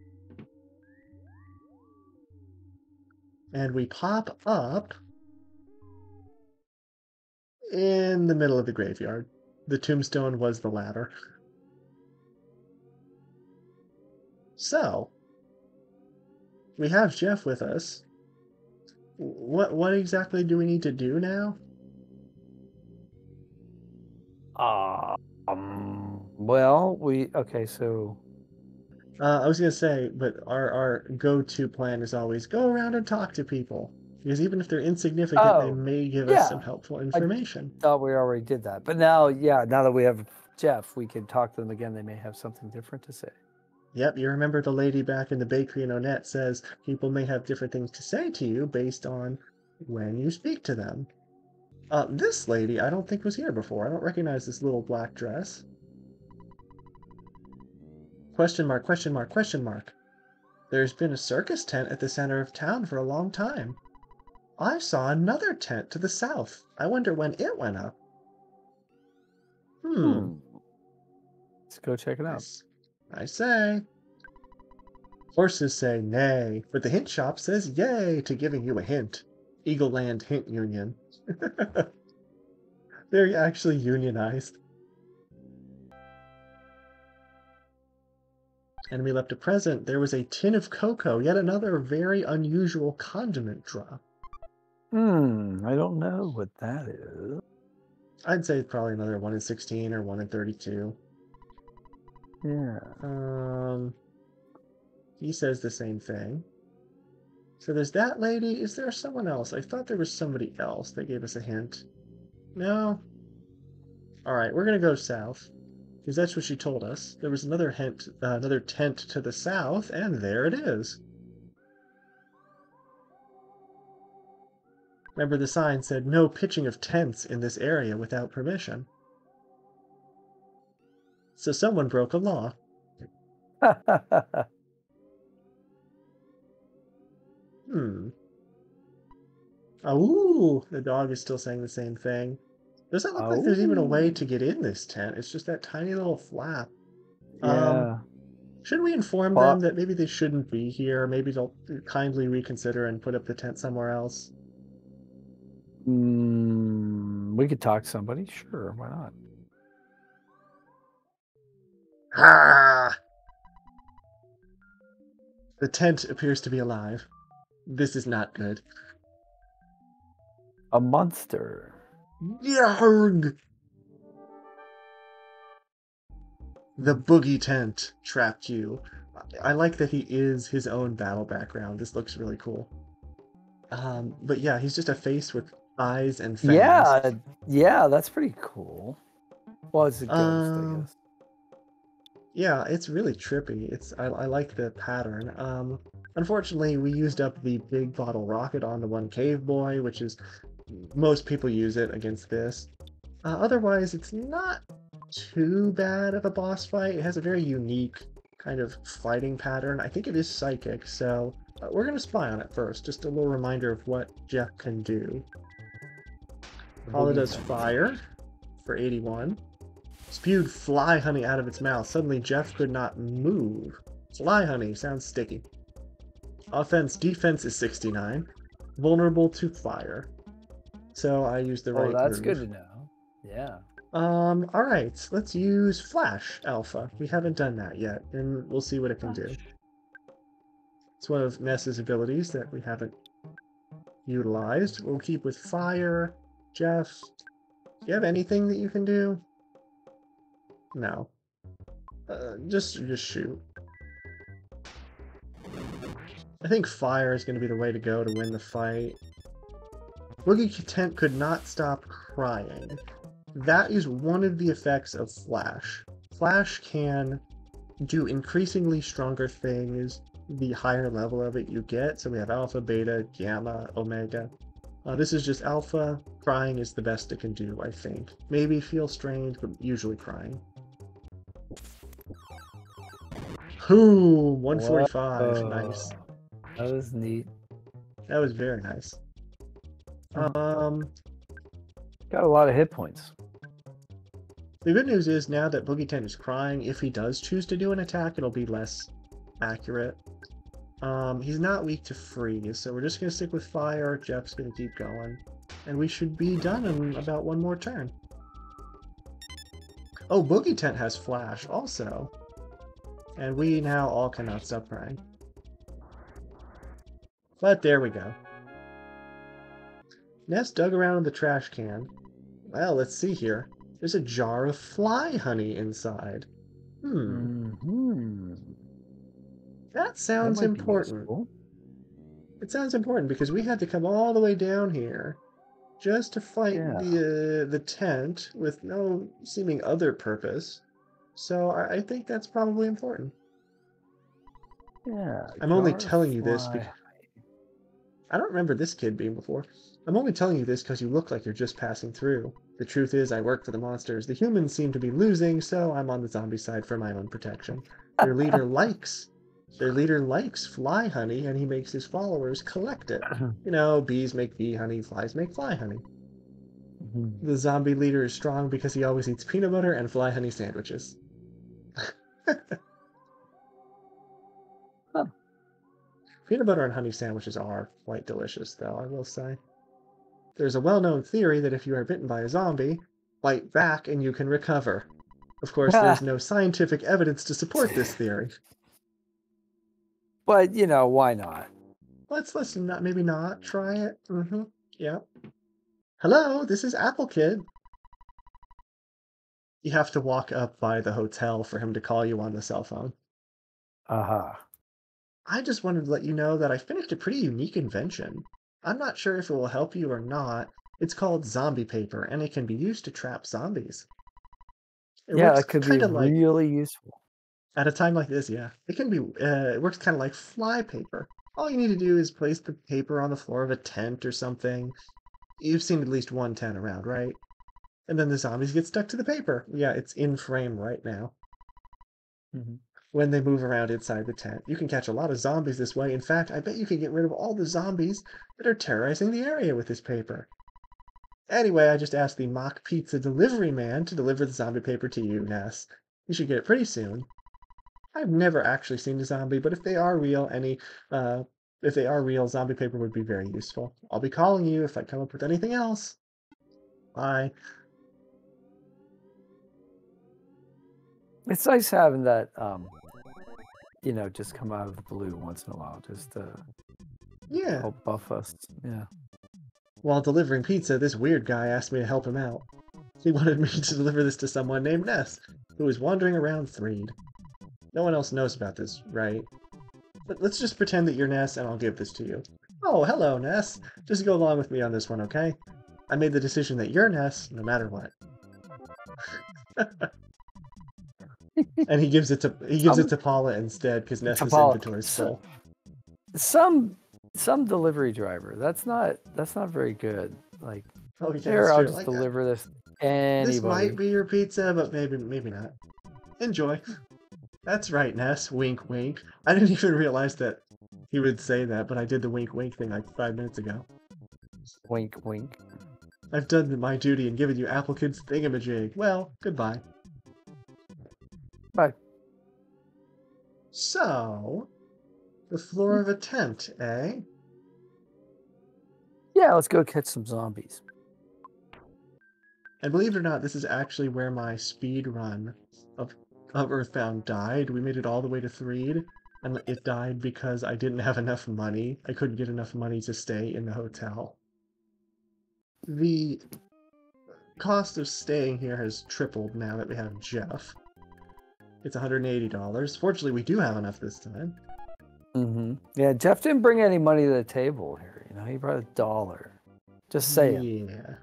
And we pop up in the middle of the graveyard. The tombstone was the ladder. So, we have Jeff with us. What exactly do we need to do now? Well, okay, so I was gonna say, but our go-to plan is always go around and talk to people. Because even if they're insignificant, they oh, may give us some yeah, helpful I information. thought we already did that. But now, yeah, now that we have Jeff, we can talk to them again. They may have something different to say. Yep, you remember the lady back in the bakery in Onett says people may have different things to say to you based on when you speak to them. This lady I don't think was here before. I don't recognize this little black dress. Question mark, question mark, question mark. There's been a circus tent at the center of town for a long time. I saw another tent to the south. I wonder when it went up. Hmm. Let's go check it out. I say. Horses say nay, but the hint shop says yay to giving you a hint. Eagle Land Hint Union. They're actually unionized. And we left a present. There was a tin of cocoa, yet another very unusual condiment drop. I don't know what that is. I'd say probably another 1 in 16 or 1 in 32. Yeah. He says the same thing. So there's that lady. Is there someone else? I thought there was somebody else that gave us a hint. No? Alright, we're gonna go south. Because that's what she told us. There was another hint, another tent to the south, and there it is. Remember the sign said no pitching of tents in this area without permission. So someone broke a law. Oh, the dog is still saying the same thing. Doesn't look like there's even a way to get in this tent. It's just that tiny little flap. Yeah. Should we inform them that maybe they shouldn't be here? Maybe they'll kindly reconsider and put up the tent somewhere else? We could talk to somebody. Sure, why not? Ah! The tent appears to be alive. This is not good. A monster. Yarg! The boogie tent trapped you. I like that he is his own battle background. This looks really cool. But yeah, he's just a face with eyes and fangs. Yeah, that's pretty cool. Well, it's a ghost, I guess. Yeah, it's really trippy. I like the pattern. Unfortunately, we used up the big bottle rocket on the one cave boy, which is most people use it against this. Otherwise, it's not too bad of a boss fight. It has a very unique kind of fighting pattern. I think it is psychic, so we're going to spy on it first. Just a little reminder of what Jeff can do. Paula does fire for 81. Spewed fly honey out of its mouth. Suddenly, Jeff could not move. Fly honey sounds sticky. Defense is 69. Vulnerable to fire. So I used the right move. Oh, that's good to know. Yeah. Alright, let's use Flash Alpha. We haven't done that yet, and we'll see what it can do. It's one of Ness's abilities that we haven't utilized. We'll keep with Fire. Jeff, do you have anything that you can do? No. Just shoot. I think Fire is going to be the way to go to win the fight. Boogie Tent could not stop crying. That is one of the effects of Flash. Flash can do increasingly stronger things the higher level of it you get. So we have Alpha, Beta, Gamma, Omega. This is just Alpha. Crying is the best it can do, I think. Maybe feel strained, but usually crying. Boom! 145. Whoa. Nice. That was neat. That was very nice. Got a lot of hit points. The good news is now that Boogie Tent is crying, if he does choose to do an attack, it'll be less accurate. He's not weak to freeze, so we're just going to stick with fire. Jeff's going to keep going. And we should be done in about one more turn. Oh, Boogie Tent has flash also. And we now all cannot stop crying. But there we go. Ness dug around in the trash can. Well, let's see here. There's a jar of fly honey inside. Hmm. That That sounds might be important. useful. It sounds important because we had to come all the way down here just to fight Yeah. the tent with no seeming other purpose. So I think that's probably important. Yeah. I'm only Jar of telling you this because fly. I don't remember this kid being before. I'm only telling you this because you look like you're just passing through. The truth is, I work for the monsters. The humans seem to be losing, so I'm on the zombie side for my own protection. Their leader likes their leader likes fly honey, and he makes his followers collect it. You know, bees make bee honey, flies make fly honey. Mhm. The zombie leader is strong because he always eats peanut butter and fly honey sandwiches. Huh. Peanut butter and honey sandwiches are quite delicious, though, I will say. There's a well-known theory that if you are bitten by a zombie, bite back and you can recover. Of course, there's no scientific evidence to support this theory. But why not? Let's not maybe not try it. Yeah. Hello, this is Apple Kid. You have to walk up by the hotel for him to call you on the cell phone. Aha. I just wanted to let you know that I finished a pretty unique invention. I'm not sure if it will help you or not. It's called zombie paper, and it can be used to trap zombies. It Yeah, works that could be kind of like really useful. at a time like this, yeah. It can be, it works kind of like fly paper. All you need to do is place the paper on the floor of a tent or something. You've seen at least one tent around, right? And then the zombies get stuck to the paper. Yeah, it's in frame right now. Mhm. When they move around inside the tent, you can catch a lot of zombies this way. In fact, I bet you can get rid of all the zombies that are terrorizing the area with this paper. Anyway, I just asked the mock pizza delivery man to deliver the zombie paper to you, Ness. You should get it pretty soon. I've never actually seen a zombie, but uh, if they are real, zombie paper would be very useful. I'll be calling you if I come up with anything else. Bye. It's nice having that, just come out of the blue once in a while, just to Yeah. help buff us. Yeah. While delivering pizza, this weird guy asked me to help him out. He wanted me to deliver this to someone named Ness, who was wandering around Threed. No one else knows about this, right? But let's just pretend that you're Ness and I'll give this to you. Oh, hello, Ness. Just go along with me on this one, okay? I made the decision that you're Ness no matter what. And he gives it Some to Paula instead because Ness's Tapala. inventory's full. Some delivery driver. That's not very good. Like, Oh yeah, here, that's I'll true. just Like deliver this to this might anybody. be your pizza, but maybe not. Enjoy. That's right, Ness. Wink wink. I didn't even realize that he would say that, but I did the wink wink thing like 5 minutes ago. Wink, wink. I've done my duty and given you Apple Kid's thingamajig. Well, goodbye. Bye. So, the floor of a tent, eh? Yeah, let's go catch some zombies. And believe it or not, this is actually where my speed run of Earthbound died. We made it all the way to Threed, and it died because I didn't have enough money. I couldn't get enough money to stay in the hotel. The cost of staying here has tripled now that we have Jeff. It's $180. Fortunately, we do have enough this time. Mm-hmm. Yeah, Jeff didn't bring any money to the table here. He brought $1. Just saying. Yeah.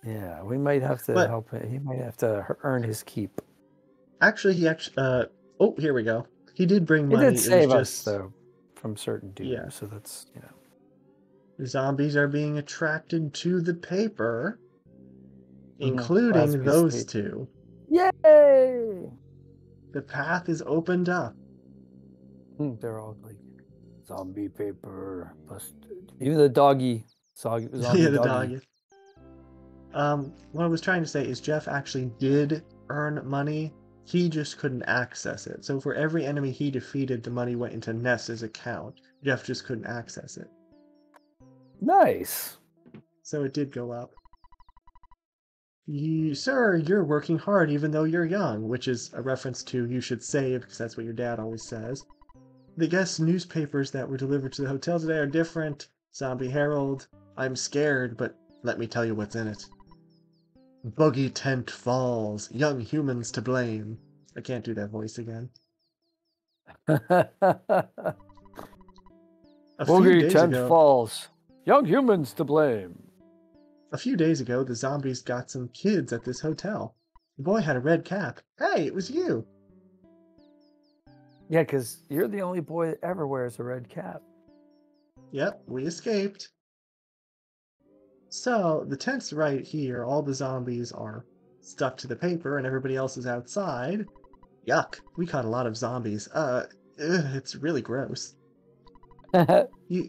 Yeah, we might have to But help him. He might have to earn his keep. actually, oh, here we go. He did bring He money. did It was save us just, though from certain doom. yeah. So that's Zombies are being attracted to the paper, as including we those say, two. yay! The path is opened up. They're all like zombie paper. Even the doggy, zombie Yeah, the doggy. What I was trying to say is Jeff actually did earn money. He just couldn't access it. So for every enemy he defeated, the money went into Ness's account. Jeff just couldn't access it. Nice. So it did go up. Sir, you're working hard even though you're young, which is a reference to you should save, because that's what your dad always says. The guest newspapers that were delivered to the hotel today are different. Zombie Herald. I'm scared, but let me tell you what's in it. Buggy tent falls, young humans to blame. I can't do that voice again. A few Boogie days tent ago, falls. Young humans to blame. the zombies got some kids at this hotel. The boy had a red cap. Hey, it was you. Yeah, because you're the only boy that ever wears a red cap. Yep, we escaped. So, the tent's right here. All the zombies are stuck to the paper and everybody else is outside. Yuck, we caught a lot of zombies. It's really gross. You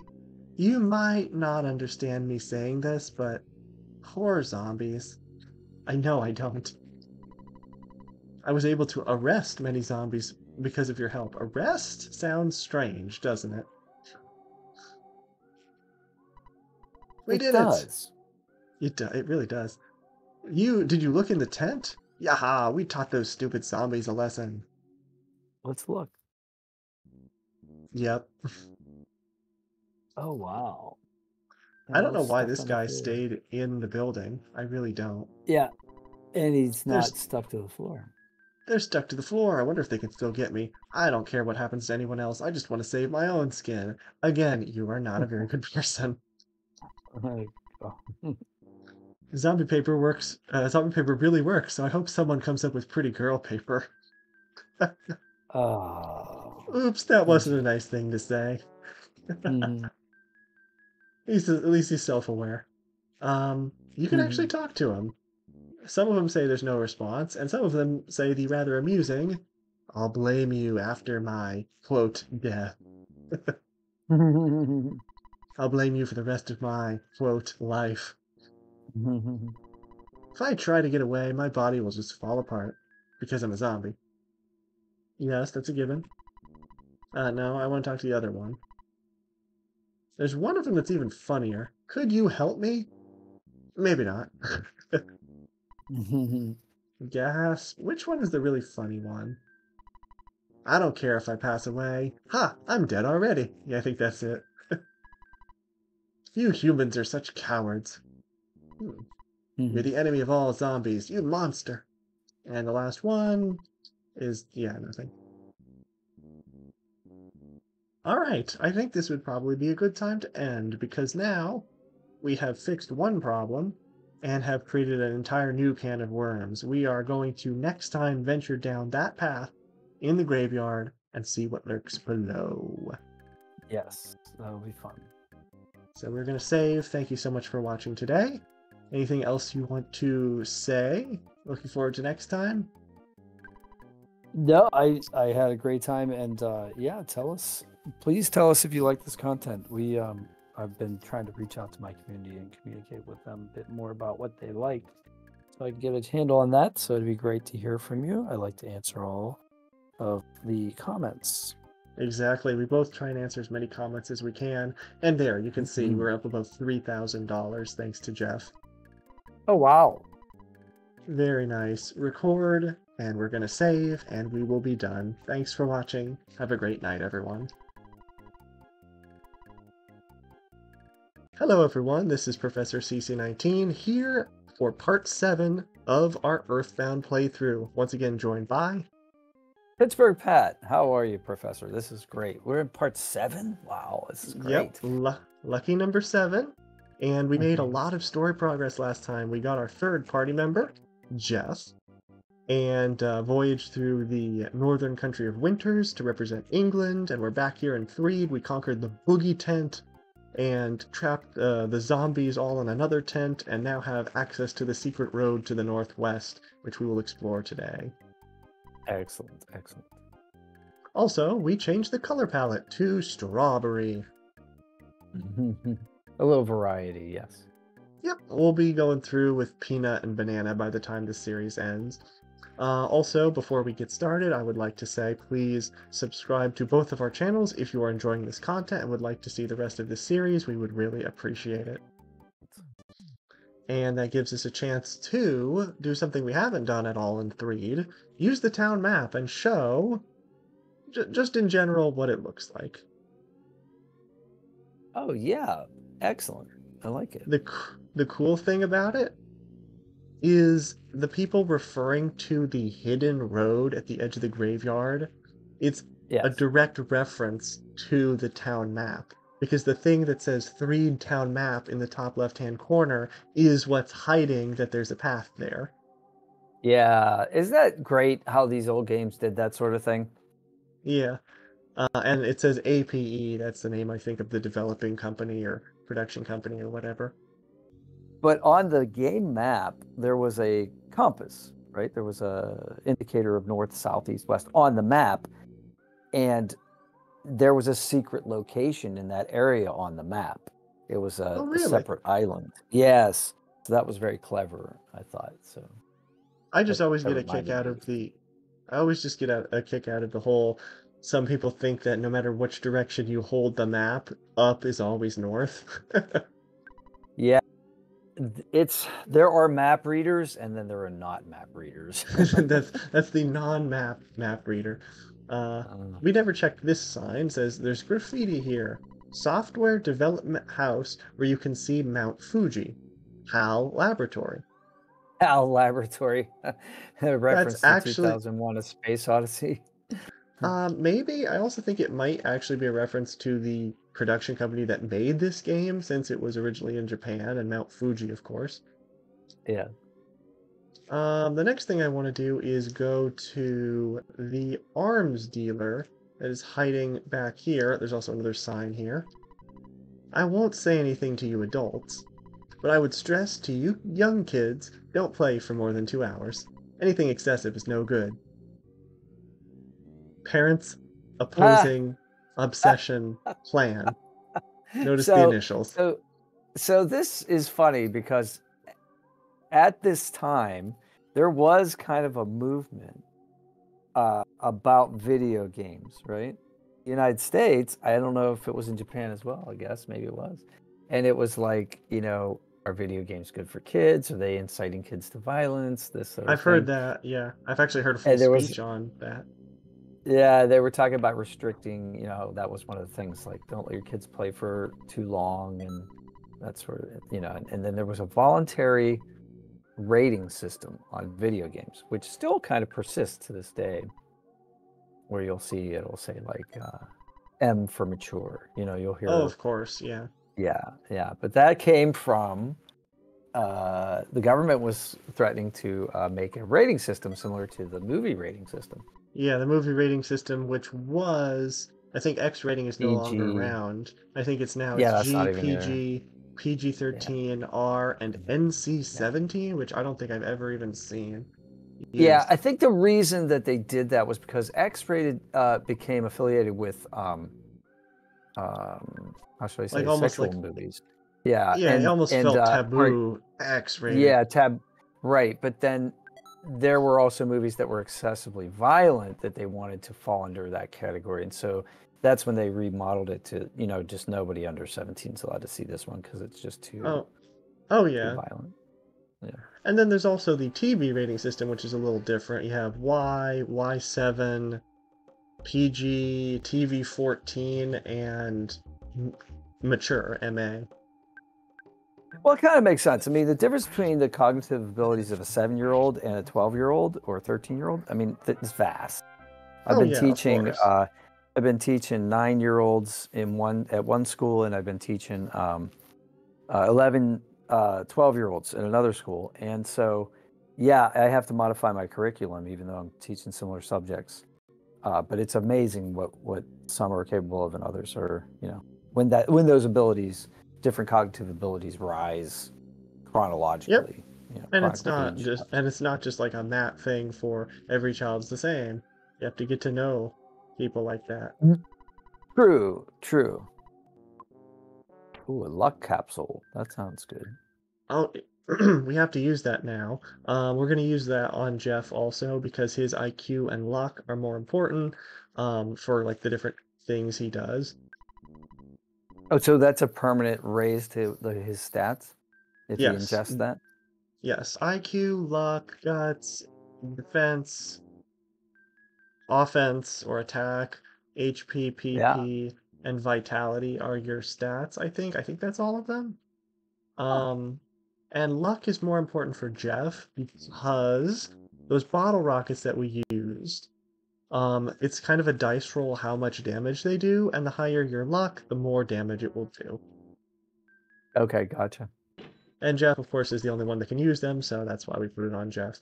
you might not understand me saying this, but poor zombies. I know I don't. I was able to arrest many zombies because of your help. Arrest sounds strange, doesn't it? We It did it. does. It really does. Did you look in the tent? Yaha, we taught those stupid zombies a lesson. Let's look. Yep. Oh, wow. I They're don't all know why stuck this on the guy floor. stayed in the building. I really don't. Yeah, and he's not There's stuck to the floor. They're stuck to the floor. I wonder if they can still get me. I don't care what happens to anyone else. I just want to save my own skin. Again, you are not a very good person. Oh. Zombie paper works. Zombie paper really works. So I hope someone comes up with pretty girl paper. Oh. Oops, that wasn't a nice thing to say. Mhm. At least he's self-aware. You can actually Mhm. talk to him. Some of them say there's no response, and some of them say the rather amusing, "I'll blame you after my quote death. I'll blame you for the rest of my quote life. If I try to get away, my body will just fall apart because I'm a zombie." Yes, that's a given. No, I want to talk to the other one. There's one of them that's even funnier. Could you help me? Maybe not. Gas. Which one is the really funny one? I don't care if I pass away. Ha! I'm dead already. Yeah, I think that's it. You humans are such cowards. You're the enemy of all zombies, you monster. And the last one is, yeah, nothing. Alright, I think this would probably be a good time to end, because now we have fixed one problem and have created an entire new can of worms. We are going to next time venture down that path in the graveyard and see what lurks below. Yes, that'll be fun. So we're going to save. Thank you so much for watching today. Anything else you want to say? Looking forward to next time. No, I had a great time, and yeah, please tell us if you like this content. I've been trying to reach out to my community and communicate with them a bit more about what they like, so I can get a handle on that. So it'd be great to hear from you. I like to answer all of the comments. Exactly. We both try and answer as many comments as we can. And there, you can see we're up above $3,000 thanks to Jeff. Oh, wow. Very nice. Record, and we're going to save, and we will be done. Thanks for watching. Have a great night, everyone. Hello, everyone. This is Professor CC19 here for part 7 of our EarthBound playthrough. Once again, joined by Pittsburgh Pat. How are you, Professor? This is great. We're in part 7? Wow, this is great. Yep, lucky number 7. And we made a lot of story progress last time. We got our third party member, Jeff, and voyaged through the northern country of Winters to represent England. And we're back here in Threed. We conquered the boogie tent and trapped the zombies all in another tent, and now have access to the secret road to the northwest, which we will explore today. Excellent, excellent. Also, we changed the color palette to strawberry. A little variety, yes. Yep, we'll be going through with peanut and banana by the time the series ends. Also, before we get started, I would like to say please subscribe to both of our channels if you are enjoying this content and would like to see the rest of this series. We would really appreciate it. And that gives us a chance to do something we haven't done at all in Threed. Use the town map and show, just in general, what it looks like. Oh, yeah. Excellent. I like it. The cool thing about it is the people referring to the hidden road at the edge of the graveyard. It's a Yes. direct reference to the town map because the thing that says Threed Town Map in the top left-hand corner is what's hiding that there's a path there. Yeah. Isn't that great how these old games did that sort of thing? Yeah. And it says APE, that's the name I think of the developing company or production company or whatever. But on the game map, there was a compass, right? There was a indicator of north, south, east, west on the map, and there was a secret location in that area on the map. It was Oh, a really? separate island. Yes. So that was very clever, I thought. So I that, just always that get a kick reminded out me of of stuff. the I always just get a kick out of the whole some people think that no matter which direction you hold the map, up is always north. Yeah, it's there are map readers and then there are not map readers. That's the non-map map reader. Uh, Uh, we never checked this sign. Says there's graffiti here. Software development house where you can see Mount Fuji. HAL Laboratory. HAL Laboratory, a That's reference to actually 2001: A Space Odyssey. maybe. I also think it might actually be a reference to the production company that made this game, since it was originally in Japan and Mount Fuji, of course. Yeah. The next thing I want to do is go to the arms dealer that is hiding back here. There's also another sign here. I won't say anything to you adults, but I would stress to you young kids, don't play for more than 2 hours. Anything excessive is no good. Parents Ah, opposing obsession plan. Notice the so initials. so so this is funny because at this time there was kind of a movement about video games, right? United States, I don't know if it was in Japan as well, I guess maybe it was. And it was like, are video games good for kids? Are they inciting kids to violence? This sort of I've heard thing. that, yeah. I've actually heard a full And there was speech on that. Yeah, they were talking about restricting, that was one of the things, like, don't let your kids play for too long and that sort of, and then there was a voluntary rating system on video games, which still kind of persists to this day, where you'll see it'll say like M for mature. You'll Oh, hear, of course, yeah. yeah, yeah. But that came from the government was threatening to make a rating system similar to the movie rating system. Yeah, the movie rating system, which was, I think X rating is no longer PG. around. I think it's Yeah, that's G, not even there. PG, Yeah. PG-13, R, and Yeah. NC-17, which I don't think I've ever even seen Yeah, used. I think the reason that they did that was because X-rated became affiliated with how should I Like say, almost sexual like, movies. Yeah, yeah, it and almost and felt for taboo X rated. yeah, right, but then there were also movies that were excessively violent that they wanted to fall under that category, and so that's when they remodeled it to, just nobody under 17 is allowed to see this one because it's just too Oh, oh too yeah. violent. Yeah. And then there's also the TV rating system, which is a little different. You have Y, Y7, PG, TV 14, and mature, MA. Well, it kind of makes sense. I mean, the difference between the cognitive abilities of a 7-year-old and a 12-year-old or a 13-year-old, I mean, it's vast. I've Oh been yeah, of teaching course. I've been teaching 9-year-olds at one school, and I've been teaching 11 12-year-olds at another school. And so, yeah, I have to modify my curriculum even though I'm teaching similar subjects. But it's amazing what some are capable of and others are, when those abilities, different cognitive abilities rise Yep. chronologically, And it's chronically not aged just up. and it's not just like a map thing for every child's the same. You have to get to know people like that. True, true. Ooh, a luck capsule. That sounds good. Oh, we have to use that now. We're going to use that on Jeff also because his IQ and luck are more important for like the different things he does. Oh, so that's a permanent raise to his stats if he Yes, ingests that? yes. IQ, luck, guts, defense, offense or attack, HP, Yeah. PP, and vitality are your stats, I think. I think that's all of them. Huh. Um, And luck is more important for Jeff because those bottle rockets that we used, it's kind of a dice roll how much damage they do, and the higher your luck, the more damage it will do. Okay, gotcha. And Jeff, of course, is the only one that can use them, so that's why we put it on Jeff.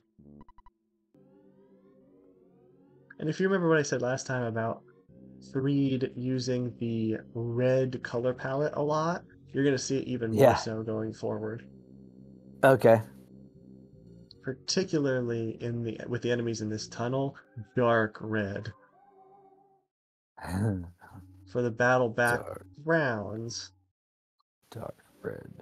And if you remember what I said last time about Threed using the red color palette a lot, you're going to see it even more Yeah. so going forward. Okay. Particularly with the enemies in this tunnel, dark red. For the battle backgrounds, dark red.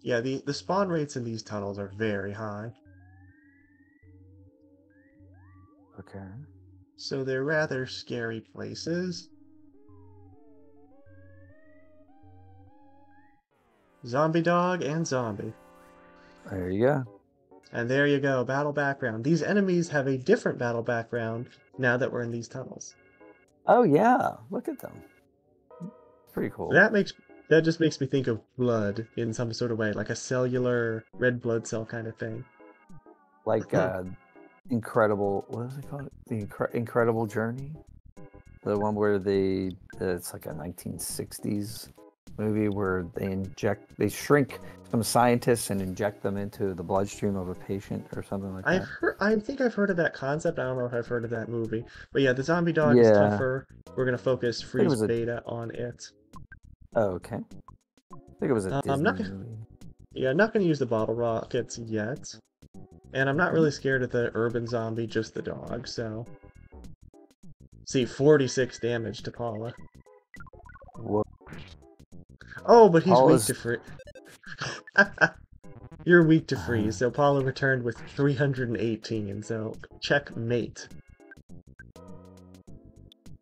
yeah, the spawn rates in these tunnels are very high. Okay. So they're rather scary places. Zombie dog and zombie. There you go. And there you go, battle background. These enemies have a different battle background now that we're in these tunnels. Oh yeah, look at them. Pretty cool. That just makes me think of blood in some sort of way, like a cellular red blood cell kind of thing. Like incredible, what is it called? The Incredible Journey? The one where it's like a 1960s movie where they shrink some scientists and inject them into the bloodstream of a patient or something like that. I think I've heard of that concept. I don't know if I've heard of that movie. But yeah, the zombie dog is tougher. We're going to focus Freeze Beta on it. Oh, okay. I think it was a Disney movie. Yeah, I'm not going to use the bottle rockets yet. And I'm not really scared of the urban zombie, just the dog, so... See, 46 damage to Paula. Whoa. Oh, but he's weak to freeze. You're weak to freeze, so Paula returned with 318, so checkmate.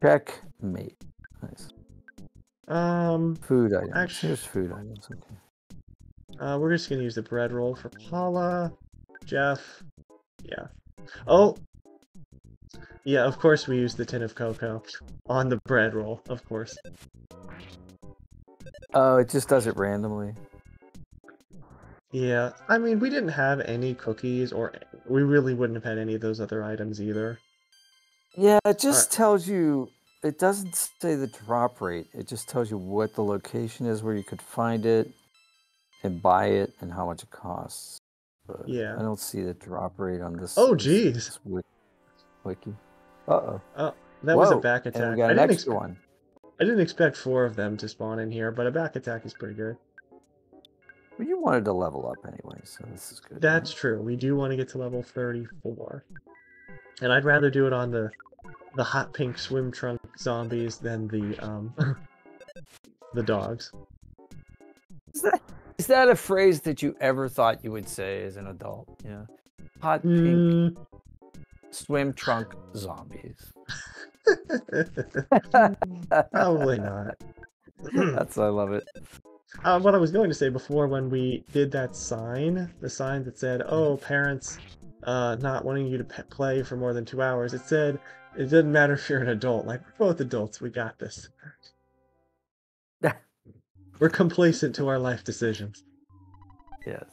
Checkmate. Nice. Food items. Actually, here's food items. Okay. We're just gonna use the bread roll for Paula. Jeff. Yeah. Oh! Yeah, of course we use the tin of cocoa on the bread roll, of course. Oh, it just does it randomly. Yeah, I mean, we didn't have any cookies, or we really wouldn't have had any of those other items either. Yeah, it just tells you, it doesn't say the drop rate. It just tells you what the location is where you could find it and buy it and how much it costs. But yeah. I don't see the drop rate on this. Oh, jeez. This wiki. Uh-oh. Oh, that was a back attack. And we got an extra one. I didn't expect 4 of them to spawn in here, but a back attack is pretty good. Well, you wanted to level up anyway, so this is good. That's true. We do want to get to level 34. And I'd rather do it on the hot pink swim trunk zombies than the the dogs. Is that a phrase that you ever thought you would say as an adult? Yeah. Hot pink swim trunk zombies. Probably not. I love it. What I was going to say before, when we did that sign, the sign that said, "Oh, parents not wanting you to play for more than 2 hours," it said, "It doesn't matter if you're an adult. Like, we're both adults. We got this." We're complacent to our life decisions. Yes.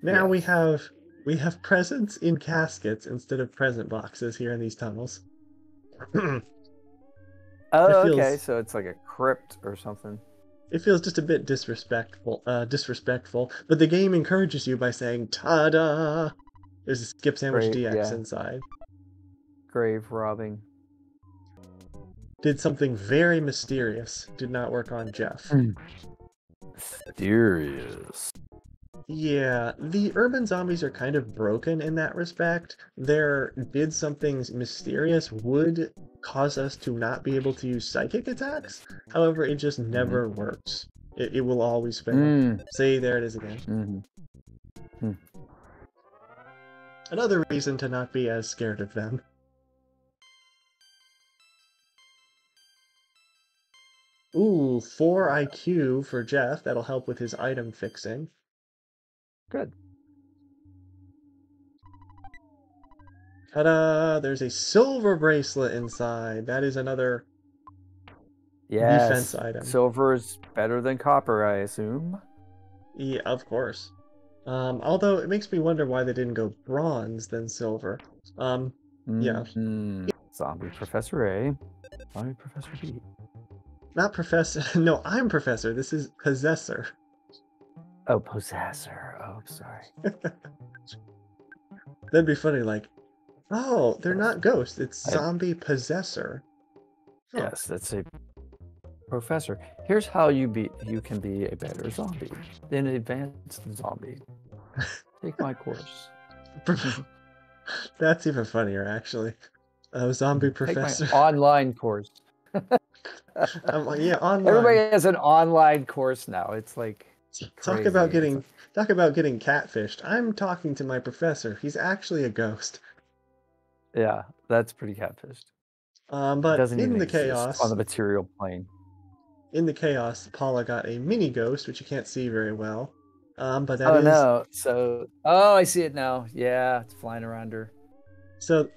Now we have presents in caskets instead of present boxes here in these tunnels. Oh, okay. So it's like a crypt or something. It feels just a bit disrespectful, but the game encourages you by saying, "Ta-da!" There's a Skip Sandwich DX inside. Grave robbing. Did something very mysterious. Did not work on Jeff. Mysterious. Yeah, the urban zombies are kind of broken in that respect. Their did something mysterious would cause us to not be able to use psychic attacks. However, it just never works. It will always fail. See, there it is again. Another reason to not be as scared of them. Ooh, 4 IQ for Jeff. That'll help with his item fixing. Good. Ta-da! There's a silver bracelet inside. That is another defense Yes, item. silver is better than copper, I assume. Yeah, of course. Although it makes me wonder why they didn't go bronze then silver. Yeah, Zombie Professor A, Zombie Professor B. not Professor. No, I'm Professor. This is Possessor. Oh, Possessor. Oh, sorry. That'd be funny, like, oh, they're Yes. not ghosts. It's I, zombie possessor. Huh. yes, that's a professor. Here's how you can be a better zombie. Then advanced zombie. Take my course. That's even funnier, actually. Zombie Take my professor. online course. Yeah, online. Everybody has an online course now. It's like Talk crazy. about getting catfished. I'm talking to my professor. He's actually a ghost. Yeah, that's pretty catfished. It But doesn't in even the exist on chaos, the material plane. Paula got a mini ghost, which you can't see very well. But that Oh is no! Oh, I see it now. Yeah, it's flying around her. so.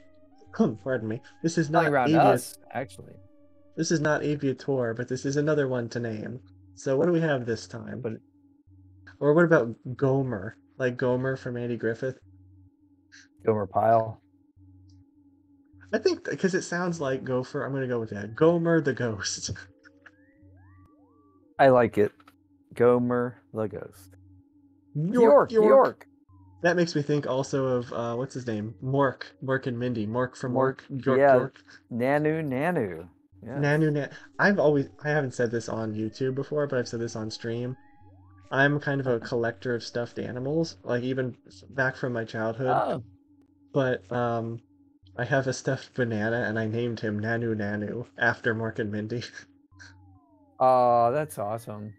Pardon me. This is Flying not around us, actually. This is not Aviator, but this is another one to name. So what do we have this time? But Or what about Gomer? Like Gomer from Andy Griffith? Gomer Pyle. I think because it sounds like Gopher, I'm going to go with that. Gomer the Ghost. I like it. Gomer the Ghost. York. York. That makes me think also of, what's his name? Mork and Mindy. Mork from Mork. Yeah. York. Nanu. Yes. Nanu. I haven't said this on YouTube before, but I've said this on stream. I'm kind of a collector of stuffed animals, like even back from my childhood. Oh. But I have a stuffed banana, and I named him Nanu after Mork and Mindy. Oh, that's awesome.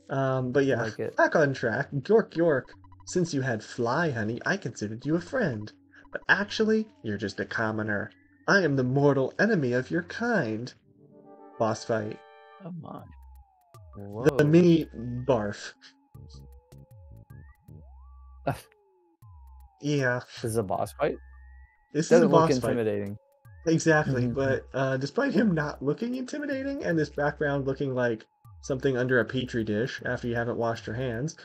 But yeah, like it. back on track. York. Since you had Fly, honey, I considered you a friend. But actually, you're just a commoner. I am the mortal enemy of your kind. Boss fight. Oh my. The mini barf. Yeah. This is a boss fight? This is a Doesn't look boss fight. intimidating. Exactly, but despite him not looking intimidating and this background looking like something under a petri dish after you haven't washed your hands,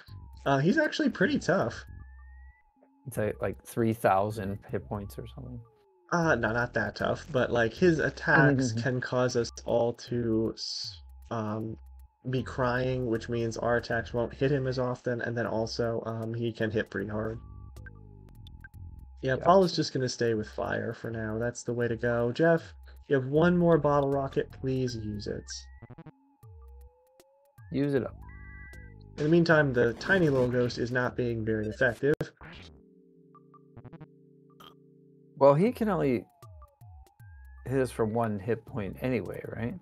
he's actually pretty tough. It's like 3,000 hit points or something. No, not that tough, but like his attacks can cause us all to be crying, which means our attacks won't hit him as often, and then also he can hit pretty hard. Yeah, Paul is just going to stay with fire for now. That's the way to go. Jeff, you have one more bottle rocket. Please use it. Use it up. In the meantime, the tiny little ghost is not being very effective. Well, he can only hit us for 1 hit point anyway, right?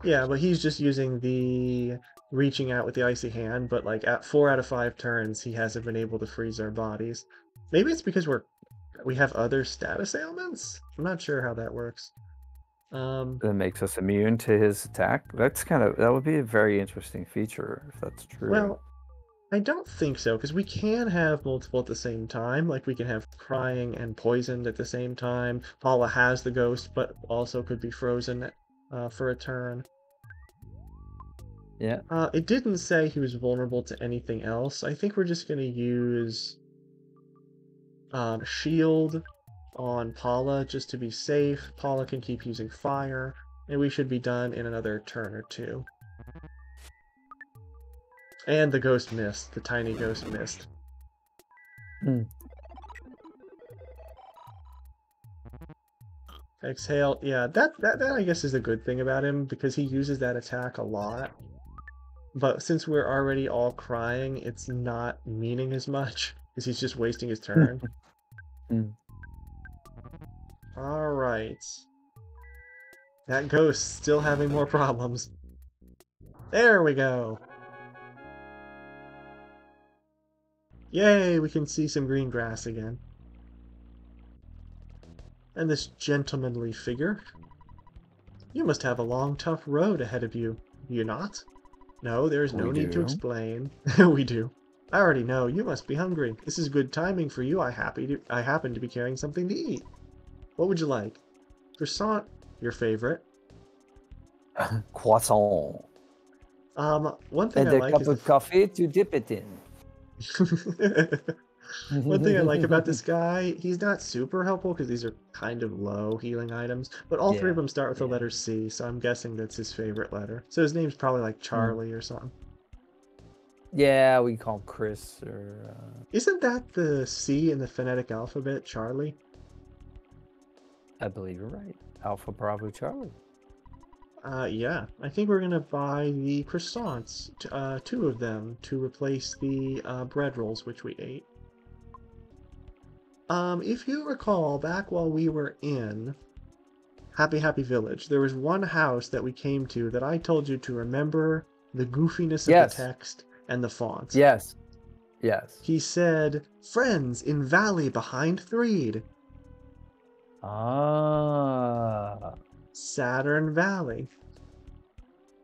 Yeah, but he's just using the reaching out with the icy hand, but like at 4 out of 5 turns, he hasn't been able to freeze our bodies. Maybe it's because we have other status ailments? I'm not sure how that works. That makes us immune to his attack. That would be a very interesting feature if that's true. Well, I don't think so, because we can have multiple at the same time. Like we can have crying and poisoned at the same time. Paula has the ghost, but also could be frozen for a turn. Yeah. It didn't say he was vulnerable to anything else. I think we're just going to use shield on Paula just to be safe. Paula can keep using fire, and we should be done in another turn or two. And the ghost missed. The tiny ghost missed. Exhale. Yeah, that I guess is a good thing about him, because he uses that attack a lot. But since we're already all crying, it's not meaning as much, because he's just wasting his turn. Alright. That ghost still having more problems. There we go. Yay, we can see some green grass again. And this gentlemanly figure. You must have a long, tough road ahead of you, do you not? No, there is no need to explain. We do. I already know. You must be hungry. This is good timing for you. I happen to be carrying something to eat. What would you like? Croissant, your favorite. Croissant. One thing And I a like cup is the of coffee to dip it in. one thing I like about this guy, he's not super helpful because these are kind of low healing items, but all three of Yeah, them start with the yeah. letter C, so I'm guessing that's his favorite letter. So his name's probably like Mm. Charlie or something. Yeah, we call him Chris or Isn't that the C in the phonetic alphabet, Charlie? I believe you're right. Alpha Bravo Charlie. Yeah. I think we're gonna buy the croissants, two of them, to replace the bread rolls which we ate. If you recall, back while we were in Happy Happy Village, there was one house that we came to that I told you to remember the goofiness of the Yes. text and the font. Yes. Yes. He said, "Friends in valley behind Threed." Ah. Saturn Valley.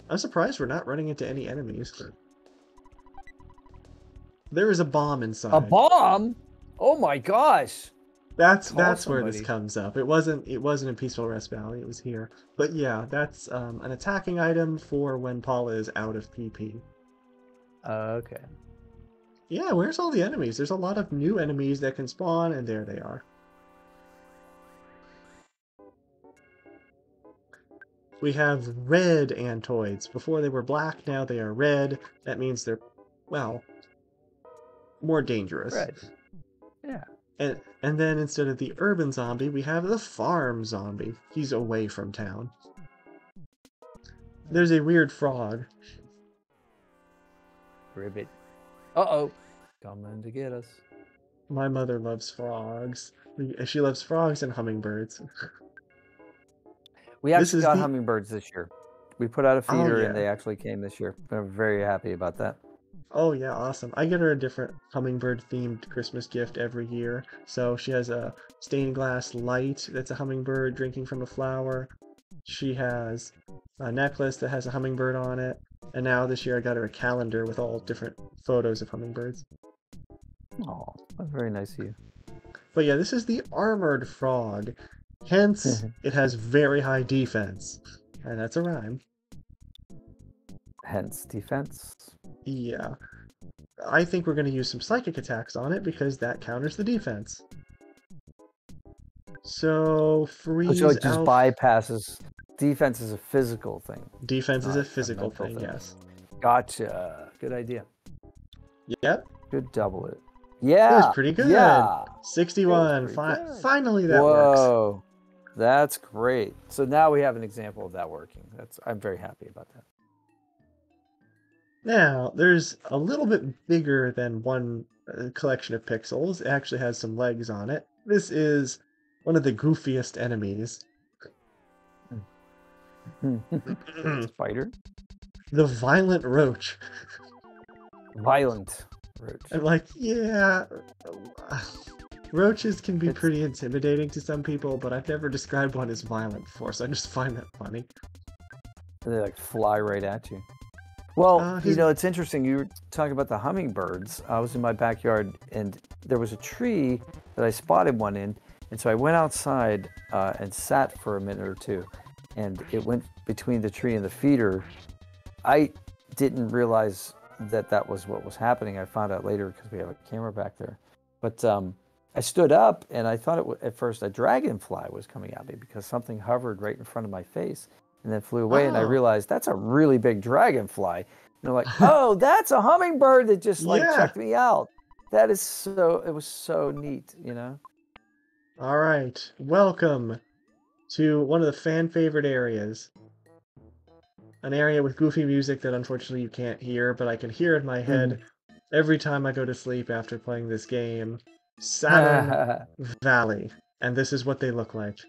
I'm surprised we're not running into any enemies. There is a bomb inside. A bomb? Oh my gosh. That's Call where this somebody. comes up. It wasn't in Peaceful Rest Valley, it was here. But yeah, that's an attacking item for when Paula is out of PP. Okay. Yeah, where's all the enemies? There's a lot of new enemies that can spawn, and there they are. We have red Antoids. Before they were black, now they are red. That means they're, well, more dangerous. Red. Yeah. And then instead of the urban zombie, we have the farm zombie. He's away from town. There's a weird frog. Ribbit. Uh-oh. Coming to get us. My mother loves frogs. She loves frogs and hummingbirds. We actually got hummingbirds this year. We put out a feeder yeah. and they actually came this year. I'm very happy about that. Oh yeah, awesome. I get her a different hummingbird themed Christmas gift every year. So she has a stained glass light that's a hummingbird drinking from a flower. She has a necklace that has a hummingbird on it. And now this year I got her a calendar with all different photos of hummingbirds. Oh, that's very nice of you. But yeah, this is the armored frog. Hence, it has very high defense. And that's a rhyme. Hence defense. Yeah. I think we're going to use some psychic attacks on it because that counters the defense. So, freeze So it just out... bypasses. Defense is a physical thing. Defense is a physical thing, yes. Gotcha. Good idea. Yep. Good double it. Yeah. It was pretty good. Yeah. 61. Finally that Whoa. works. That's great. So now we have an example of that working. I'm very happy about that. Now, there's a little bit bigger than one collection of pixels. It actually has some legs on it. This is one of the goofiest enemies. Spider? The violent roach. Violent roach. I'm like, yeah, roaches can be pretty intimidating to some people, but I've never described one as violent before, so I just find that funny. They like fly right at you. Well, you know, it's interesting. You were talking about the hummingbirds. I was in my backyard, and there was a tree that I spotted one in, and so I went outside and sat for a minute or two, and it went between the tree and the feeder. I didn't realize that that was what was happening. I found out later because we have a camera back there. But I stood up, and I thought at first a dragonfly was coming at me because something hovered right in front of my face and then flew away. And I realized that's a really big dragonfly. And they're like, oh, that's a hummingbird that just checked me out. That is it was so neat, you know? All right. Welcome to one of the fan favorite areas. An area with goofy music that unfortunately you can't hear, but I can hear in my head every time I go to sleep after playing this game. Saturn Valley. And this is what they look like.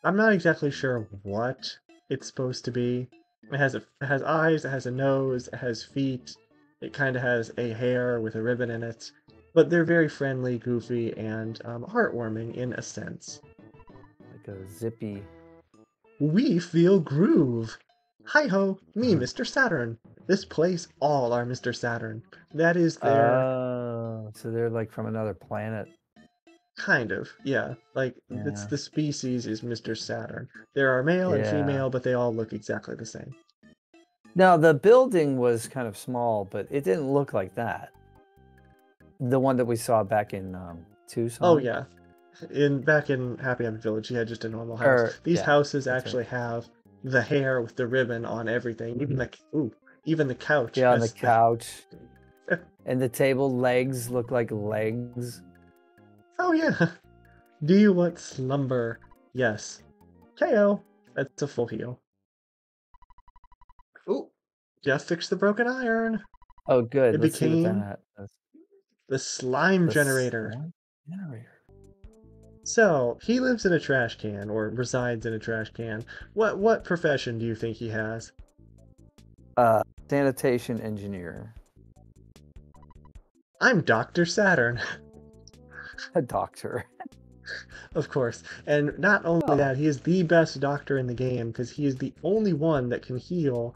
I'm not exactly sure what it's supposed to be. It has eyes, it has a nose, it has feet, it kind of has a hair with a ribbon in it. But they're very friendly, goofy, and heartwarming in a sense. Like a zippy. We feel groove. Hi-ho, me, Mr. Saturn. This place, all are Mr. Saturn. That is their... Oh, so they're like from another planet. Kind of, yeah. Like, it's Yeah. the species is Mr. Saturn. There are male and Yeah. female, but they all look exactly the same. Now the building was kind of small, but it didn't look like that. The one that we saw back in Oh Tucson. yeah. Back in Happy Happy Village, he had just a normal house. Or These yeah, houses that's right. actually have the hair with the ribbon on everything. Even the couch Yeah, on the has the couch. And the table legs look like legs. Oh yeah. Do you want slumber? Yes. KO. That's a full heal. Ooh. Just fixed the broken iron. Oh, good. It Let's see what became that. That's the slime the generator. slime generator. So, he lives in a trash can, or resides in a trash can. What profession do you think he has? Sanitation engineer. I'm Dr. Saturn. A doctor. Of course. And not only Oh. that, he is the best doctor in the game because he is the only one that can heal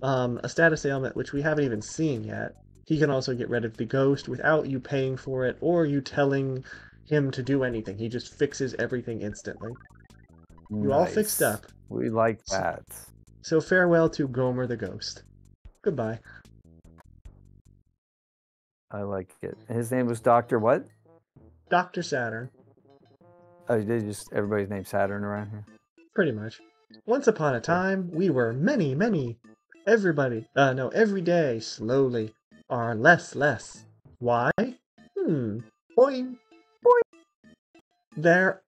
a status ailment which we haven't even seen yet. He can also get rid of the ghost without you paying for it or you telling him to do anything. He just fixes everything instantly. You all fixed Nice. up. We like that. So farewell to Gomer the ghost. Goodbye. I like it. His name was Dr. what? Dr. Saturn. Oh, they just everybody's named Saturn around here. Pretty much. Once upon a time, we were many, many. Every day, slowly, are less. Why? Boing. They're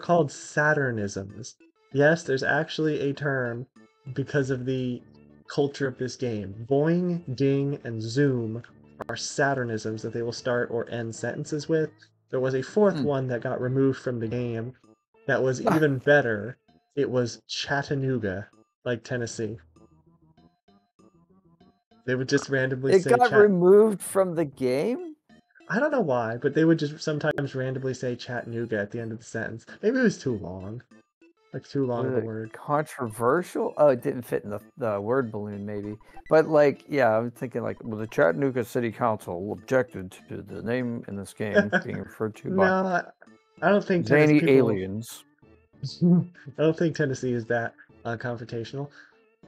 called Saturnisms. Yes, there's actually a term because of the culture of this game. Boing, ding, and zoom are Saturnisms that they will start or end sentences with. There was a fourth one that got removed from the game that was even better. It was Chattanooga, like Tennessee. They would just randomly It say got removed from the game? I don't know why, but they would just sometimes randomly say Chattanooga at the end of the sentence. Maybe it was too long. Like too long of a Was it word. controversial? Oh, it didn't fit in the word balloon, maybe. But like, yeah, I'm thinking like, well, the Chattanooga City Council objected to the name in this game being referred to by No, I don't think Tennessee zany people. aliens. I don't think Tennessee is that confrontational.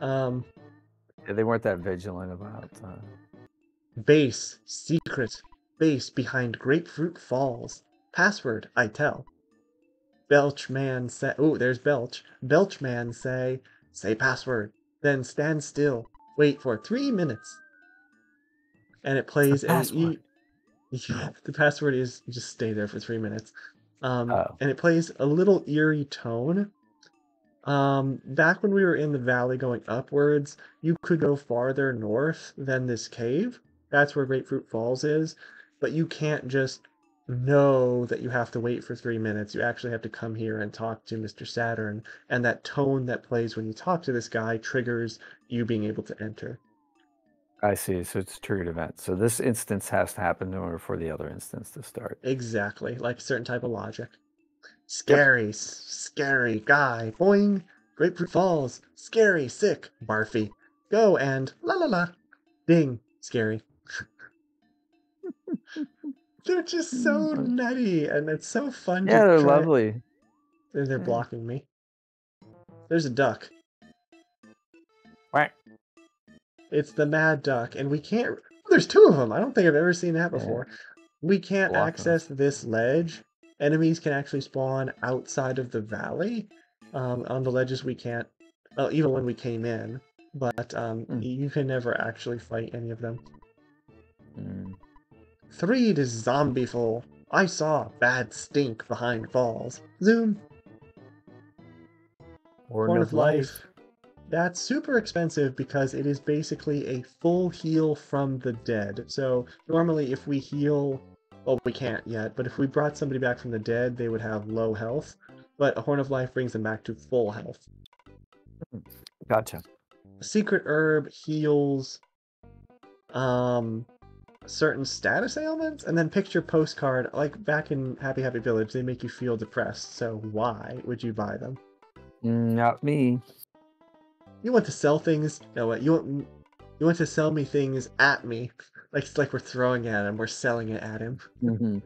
Yeah, they weren't that vigilant about. Base secret. Base behind Grapefruit Falls. Password I tell. Belchman say. Oh, there's Belch. Belchman say password. Then stand still. Wait for 3 minutes. And it What's the plays password? the password is just stay there for 3 minutes. Oh. And it plays a little eerie tone. Back when we were in the valley going upwards, you could go farther north than this cave. That's where Grapefruit Falls is. But you can't just know that you have to wait for 3 minutes. You actually have to come here and talk to Mr. Saturn. And that tone that plays when you talk to this guy triggers you being able to enter. I see. So it's a triggered event. So this instance has to happen in order for the other instance to start. Exactly, like a certain type of logic. Yep. Scary guy. Boing. Grapefruit Falls. Scary, sick, barfy. Go and la la la. Ding. Scary. They're just so nutty, and it's so fun to Yeah, they're try. lovely. They're blocking me. There's a duck. Quack. It's the Mad Duck, and we can't. There's two of them. I don't think I've ever seen that before. We can't Blocking us. access this ledge. Enemies can actually spawn outside of the valley. On the ledges we can't. Well, even when we came in, but you can never actually fight any of them. 3 to Zombieful. I saw bad stink behind falls. Zoom. Horn of Life. That's super expensive because it is basically a full heal from the dead. So normally if we heal, well, we can't yet, but if we brought somebody back from the dead, they would have low health. But a Horn of Life brings them back to full health. Gotcha. Secret Herb heals certain status ailments, and then picture postcard, like back in Happy Happy Village, they make you feel depressed. So why would you buy them? Not me. You want to sell things? No, what you want to sell me things at me? Like it's like we're throwing at him, we're selling it at him.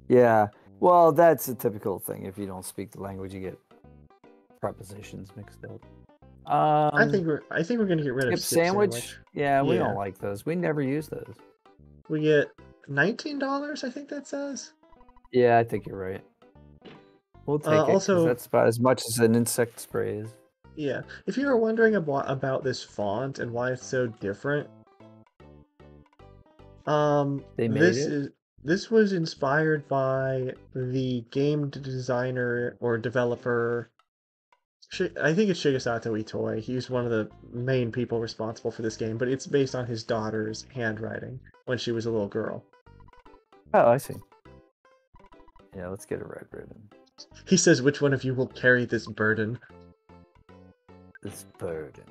Yeah. Well, that's a typical thing. If you don't speak the language, you get prepositions mixed up. I think we're gonna get rid of Skip skip sandwich. sandwich. Yeah, we don't Yeah. like those. We never use those. We get $19, I think that says. Yeah, I think you're right. We'll take it because Also, that's about as much as an insect spray is. yeah, if you were wondering about this font and why it's so different, They made it. this was inspired by the game designer or developer. I think it's Shigesato Itoi. He's one of the main people responsible for this game, but it's based on his daughter's handwriting when she was a little girl. Oh, I see. Yeah, let's get a red ribbon. He says, "Which one of you will carry this burden?" This burden.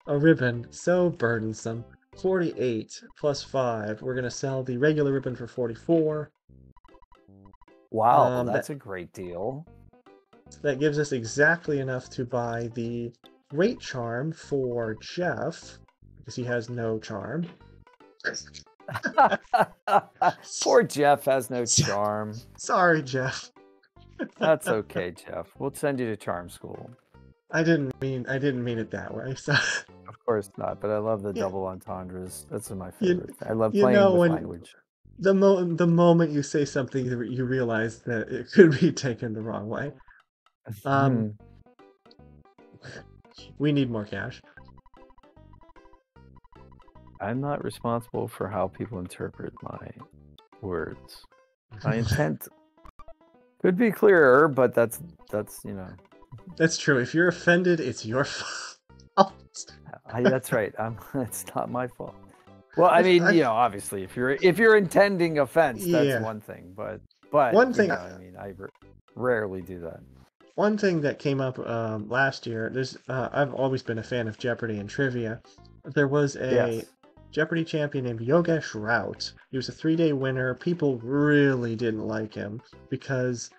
A ribbon so burdensome. 48 plus 5. We're gonna sell the regular ribbon for 44. Wow, That that's a great deal. that gives us exactly enough to buy the great charm for Jeff because he has no charm. Poor Jeff has no charm. Sorry, Jeff. That's okay, Jeff. We'll send you to charm school. I didn't mean it that way. So Of course not, but I love the Yeah. double entendres. That's my You- favorite. I love you playing know with when- language. the moment you say something, you realize that it could be taken the wrong way. We need more cash. I'm not responsible for how people interpret my words. My intent could be clearer, but that's you know. That's true. If you're offended, it's your fault. That's right. It's not my fault. Well, I mean, obviously, if you're intending offense, that's one thing. But one thing, I mean, I rarely do that. One thing that came up last year. I've always been a fan of Jeopardy and trivia. There was a Jeopardy champion named Yogesh Rout. He was a 3-day winner. People really didn't like him because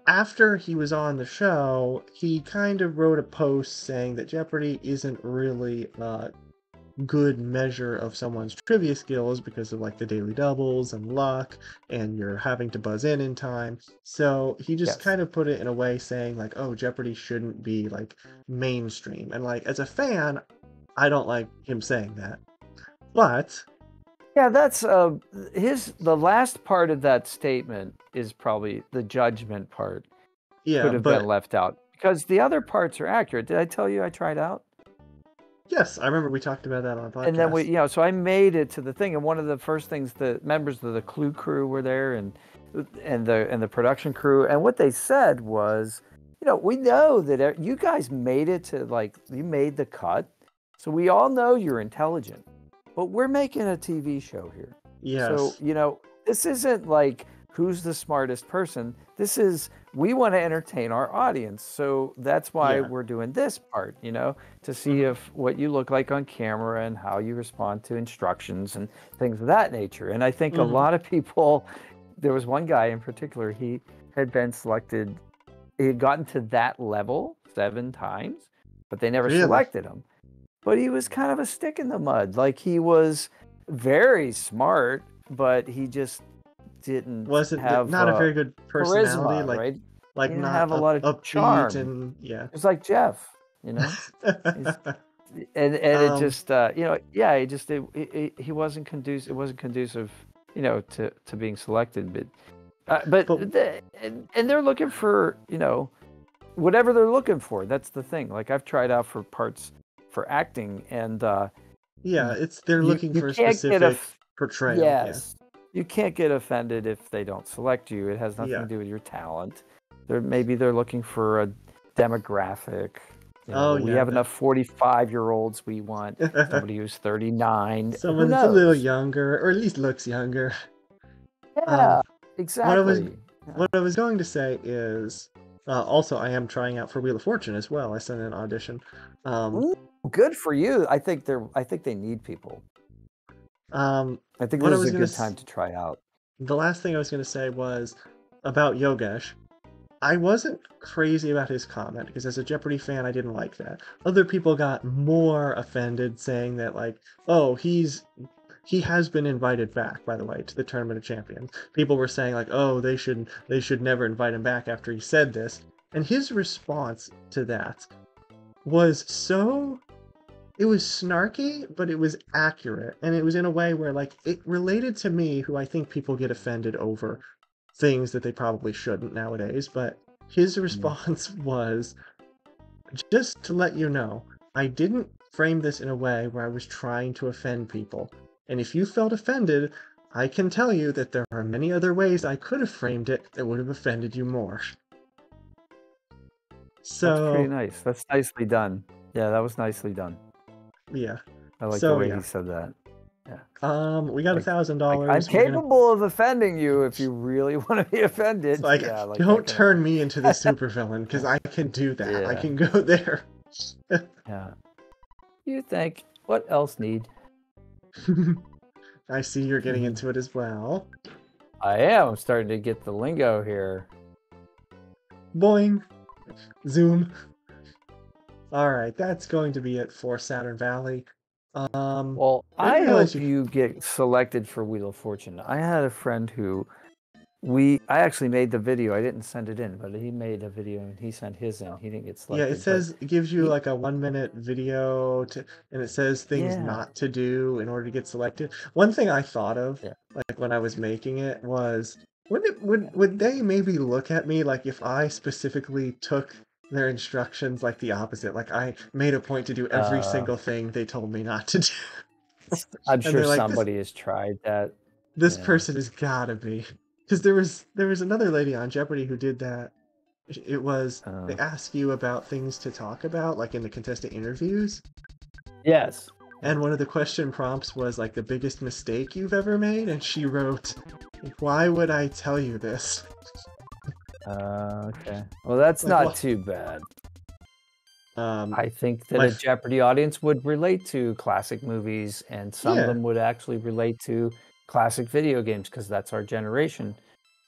after he was on the show, he kind of wrote a post saying that Jeopardy isn't really a good measure of someone's trivia skills because of like the daily doubles and luck and you're having to buzz in time. So he just kind of put it in a way saying like, oh, Jeopardy shouldn't be like mainstream. And like as a fan, I don't like him saying that. But yeah, that's the last part of that statement is probably the judgment part. Yeah, could have been left out because the other parts are accurate. Did I tell you I tried out? Yes, I remember we talked about that on a podcast. And then so I made it to the thing, and one of the first things the members of the Clue crew were there, and the production crew, and what they said was, we know that you guys made it to you made the cut, so we all know you're intelligent, but we're making a TV show here. Yes. So this isn't like who's the smartest person. This is, we want to entertain our audience. So that's why we're doing this part, to see if what you look like on camera and how you respond to instructions and things of that nature. And I think a lot of people, there was one guy in particular, he had been selected, he had gotten to that level 7 times, but they never selected him. But he was kind of a stick in the mud. Like he was very smart, but he just wasn't have not a very good personality, charisma, right? Not have a lot of charm, and it's like Jeff, and it just he wasn't conducive. It wasn't conducive, to being selected. But they're looking for whatever they're looking for. That's the thing. Like I've tried out for parts for acting, and they're looking for a specific portrayal. Yes. You can't get offended if they don't select you. It has nothing to do with your talent. Maybe they're looking for a demographic. We have enough 45-year-olds. We want somebody who's 39. Someone that's a little younger, or at least looks younger. Yeah, exactly. What I was going to say is, also I am trying out for Wheel of Fortune as well. I sent an audition. Ooh, good for you. I think they need people. I think this is a good time to try out. The last thing I was going to say was about Yogesh. I wasn't crazy about his comment because as a Jeopardy fan, I didn't like that. Other people got more offended saying that like, oh, he's he has been invited back, by the way, to the Tournament of Champions. People were saying like, "Oh, they should never invite him back after he said this." And his response to that was so it was snarky, but it was accurate, and it was in a way where like it related to me, who I think people get offended over things that they probably shouldn't nowadays, but his response was, "Just to let you know, I didn't frame this in a way where I was trying to offend people. And if you felt offended, I can tell you that there are many other ways I could have framed it that would have offended you more." That's pretty So, nice. That's nicely done. Yeah, that was nicely done. yeah. I like the So, way yeah. he said that. Yeah. We got Like, I'm $1,000. We're gonna capable of offending you if you really want to be It's offended. like, Yeah, like that don't kind of turn thing. me into the supervillain, because I can do that. I Yeah. can go there. Yeah. You think, what else need? I see you're getting into it as well. I am. I'm starting to get the lingo here. Boing. Zoom. Alright, that's going to be it for Saturn Valley. Well, I didn't I realize hope you get selected for Wheel of Fortune. I had a friend who I actually made the video. I didn't send it in, but he made a video and he sent his in. He didn't get Yeah, it selected, but says it gives you he, like a 1 minute video and it says things yeah, not to do in order to get selected. One thing I thought of, yeah. like when I was making it, was would they maybe look at me like if I specifically took their instructions like the opposite? Like I made a point to do every Uh, single thing they told me not to do. I'm And sure they're like, somebody has tried that. this Yeah. person has gotta be. Because there was another lady on Jeopardy who did that. It was they Uh, ask you about things to talk about, like in the contestant interviews. yes. And one of the question prompts was like the biggest mistake you've ever made, and she wrote, "Why would I tell you this?" Okay. Well, that's Like, not what? too bad. Um, I think that my a Jeopardy audience would relate to classic movies, and some of yeah, them would actually relate to classic video games because that's our generation.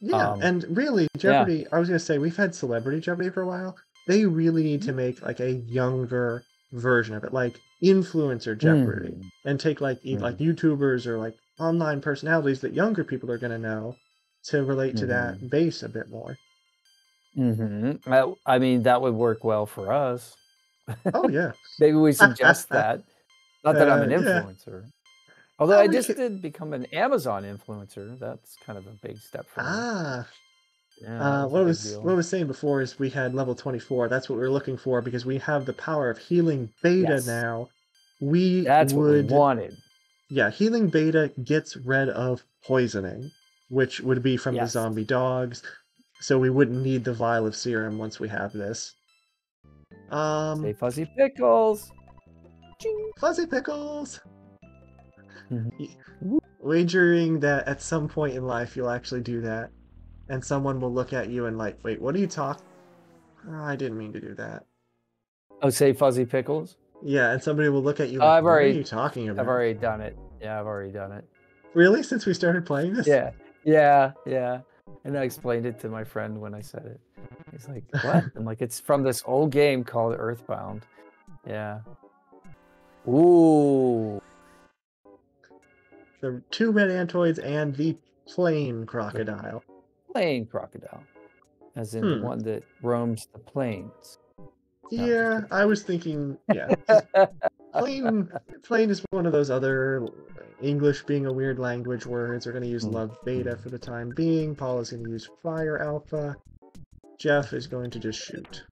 yeah, Um, and really, yeah. Jeopardy. I was gonna say we've had Celebrity Jeopardy for a while. They really need to make like a younger version of it, like influencer Jeopardy, Mm-hmm. and take like like YouTubers or like online personalities that younger people are gonna know to relate to Mm-hmm. that base a bit more. Mm-hmm. I mean, that would work well for us. Oh yeah. Maybe we suggest that. Not that I'm an Yeah. influencer. Although I We just could. did become an Amazon influencer. That's kind of a big step for me. Ah. Yeah, that was a What I big was what deal. I was saying before is we had level 24. That's what we were looking for because we have the power of healing beta Yes, now. We that's what we would wanted. Yeah, healing beta gets rid of poisoning, which would be from the Yes. zombie dogs, so we wouldn't need the vial of serum once we have this. Say fuzzy pickles. Ching. Fuzzy pickles. Mhm. Wagering that at some point in life you'll actually do that, and someone will look at you and like, wait, what are you talking? Oh, I didn't mean to do that. Oh, say fuzzy pickles. Yeah, and somebody will look at you Oh, like, what are you talking I've about? already done it. Yeah, I've already done it. Really? Since we started playing this? Yeah, yeah, yeah. And I explained it to my friend when I said it. He's like, "What?" I'm like, "It's from this old game called EarthBound." Yeah. Ooh. The two red antoids and the plain The crocodile. plain crocodile, as in the one that roams the plains. No, I'm just Yeah, kidding. I was thinking, yeah, 'cause plain is one of those other English being a weird language words. We're going to use love beta for the time being. Paul is going to use fire alpha. Jeff is going to just shoot.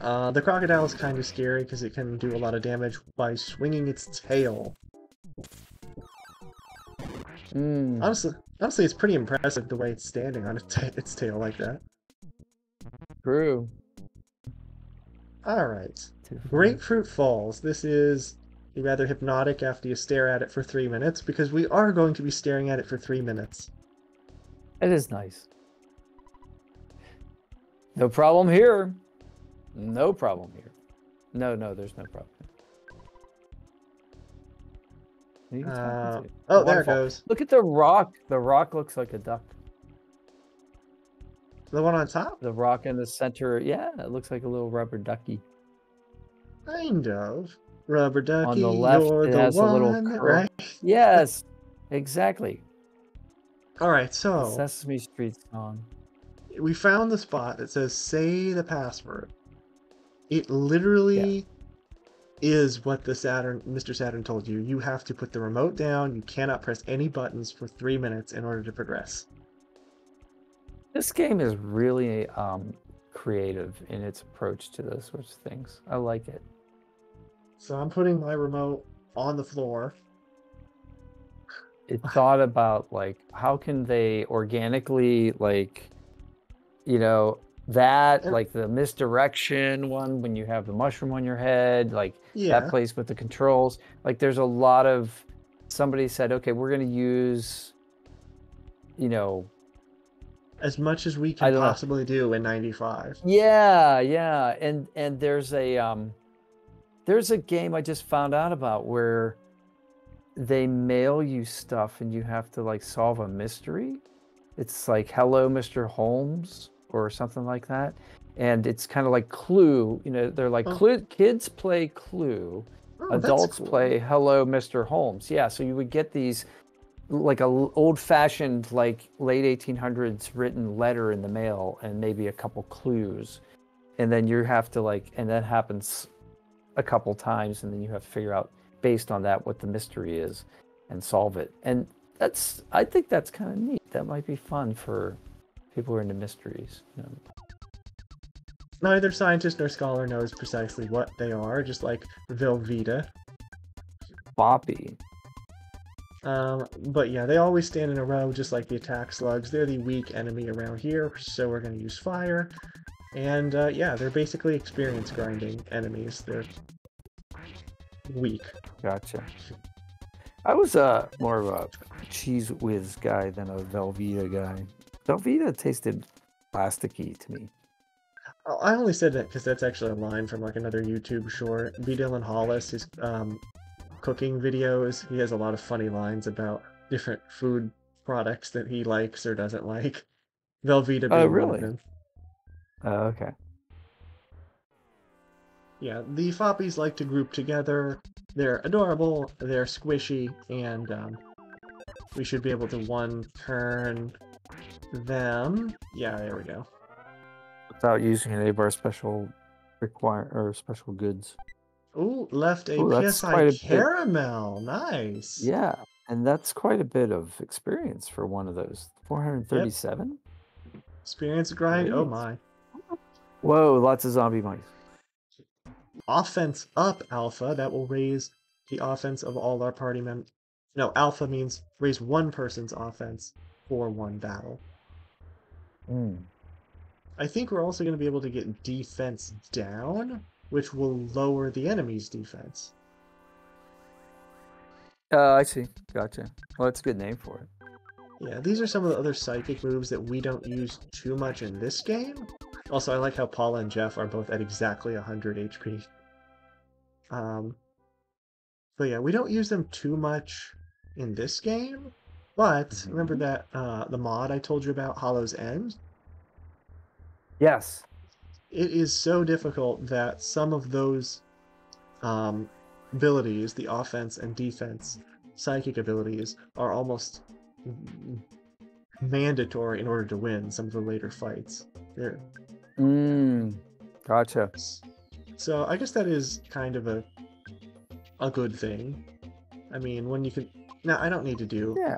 The crocodile is kind of scary because it can do a lot of damage by swinging its tail. Honestly, it's pretty impressive the way it's standing on its tail like that. True. Alright. Grapefruit Falls. This is rather hypnotic after you stare at it for 3 minutes, because we are going to be staring at it for 3 minutes. It is nice. No problem here. No problem here. No, there's no problem. Who are you talking to? Oh, there it Waterfall. goes. Look at the rock. The rock looks like a duck. The one on top? The rock in the center. Yeah, it looks like a little rubber ducky. Kind of. Rubber On ducky, the left, you're it the has a little one, curl. right? Yes, exactly. All right, The so Sesame Street song. we found the spot that says say the password. It Yeah. literally is what Mr. Saturn told you. You have to put the remote down. You cannot press any buttons for 3 minutes in order to progress. This game is really creative in its approach to those sorts of things. I like it. So I'm putting my remote on the floor. It thought about like how can they organically like, that And like the misdirection one when you have the mushroom on your head, like that yeah, plays with the controls. Like there's a lot of somebody said, okay, we're gonna use, you know, as much as we I can don't know. possibly do in 95. Yeah. And there's a game I just found out about where they mail you stuff and you have to like solve a mystery. It's like Hello, Mr. Holmes or something like that. And it's kind of like Clue. They're like Oh, kids play Clue, oh, that's adults cool. play Hello, Mr. Holmes. Yeah, so you would get these like a old-fashioned like late 1800s written letter in the mail and maybe a couple clues. And then you have to like, and that happens a couple times, and then you have to figure out based on that what the mystery is and solve it. And I think that's kind of neat. That might be fun for people who are into mysteries. Neither scientist nor scholar knows precisely what they are, just like Velveeta. Boppy. But yeah, they always stand in a row, just like the attack slugs. They're the weak enemy around here, so we're going to use fire. And yeah, they're basically experience grinding enemies. They're weak. Gotcha. I was more of a Cheese Whiz guy than a Velveeta guy. Velveeta tasted plasticky to me. Oh, I only said that because that's actually a line from like another YouTube short. B. Dylan Hollis, his cooking videos, he has a lot of funny lines about different food products that he likes or doesn't like. Velveeta Oh, being one of really? them. Oh, okay. Yeah, the Foppies like to group together. They're adorable, they're squishy, and we should be able to one-turn them. Yeah, there we go. Without using any of our special special goods. Ooh, left a Oh, that's PSI quite a bit. caramel. Nice. Yeah, and that's quite a bit of experience for one of those. Yep. 437? Experience grind. Oh Great. my. Whoa, lots of zombie mice. Offense up, Alpha. That will raise the offense of all our party members. No, Alpha means raise one person's offense for one battle. I think we're also going to be able to get defense down, which will lower the enemy's defense. I see. Gotcha. Well, that's a good name for it. Yeah, these are some of the other psychic moves that we don't use too much in this game. Also, I like how Paula and Jeff are both at exactly 100 HP. But yeah, we don't use them too much in this game. But remember that the mod I told you about, Hollow's End? Yes. It is so difficult that some of those abilities, the offense and defense psychic abilities, are almost mandatory in order to win some of the later fights. They're... Gotcha. So I guess that is kind of a good thing. I mean, when you can... Now, I don't need to do... Yeah.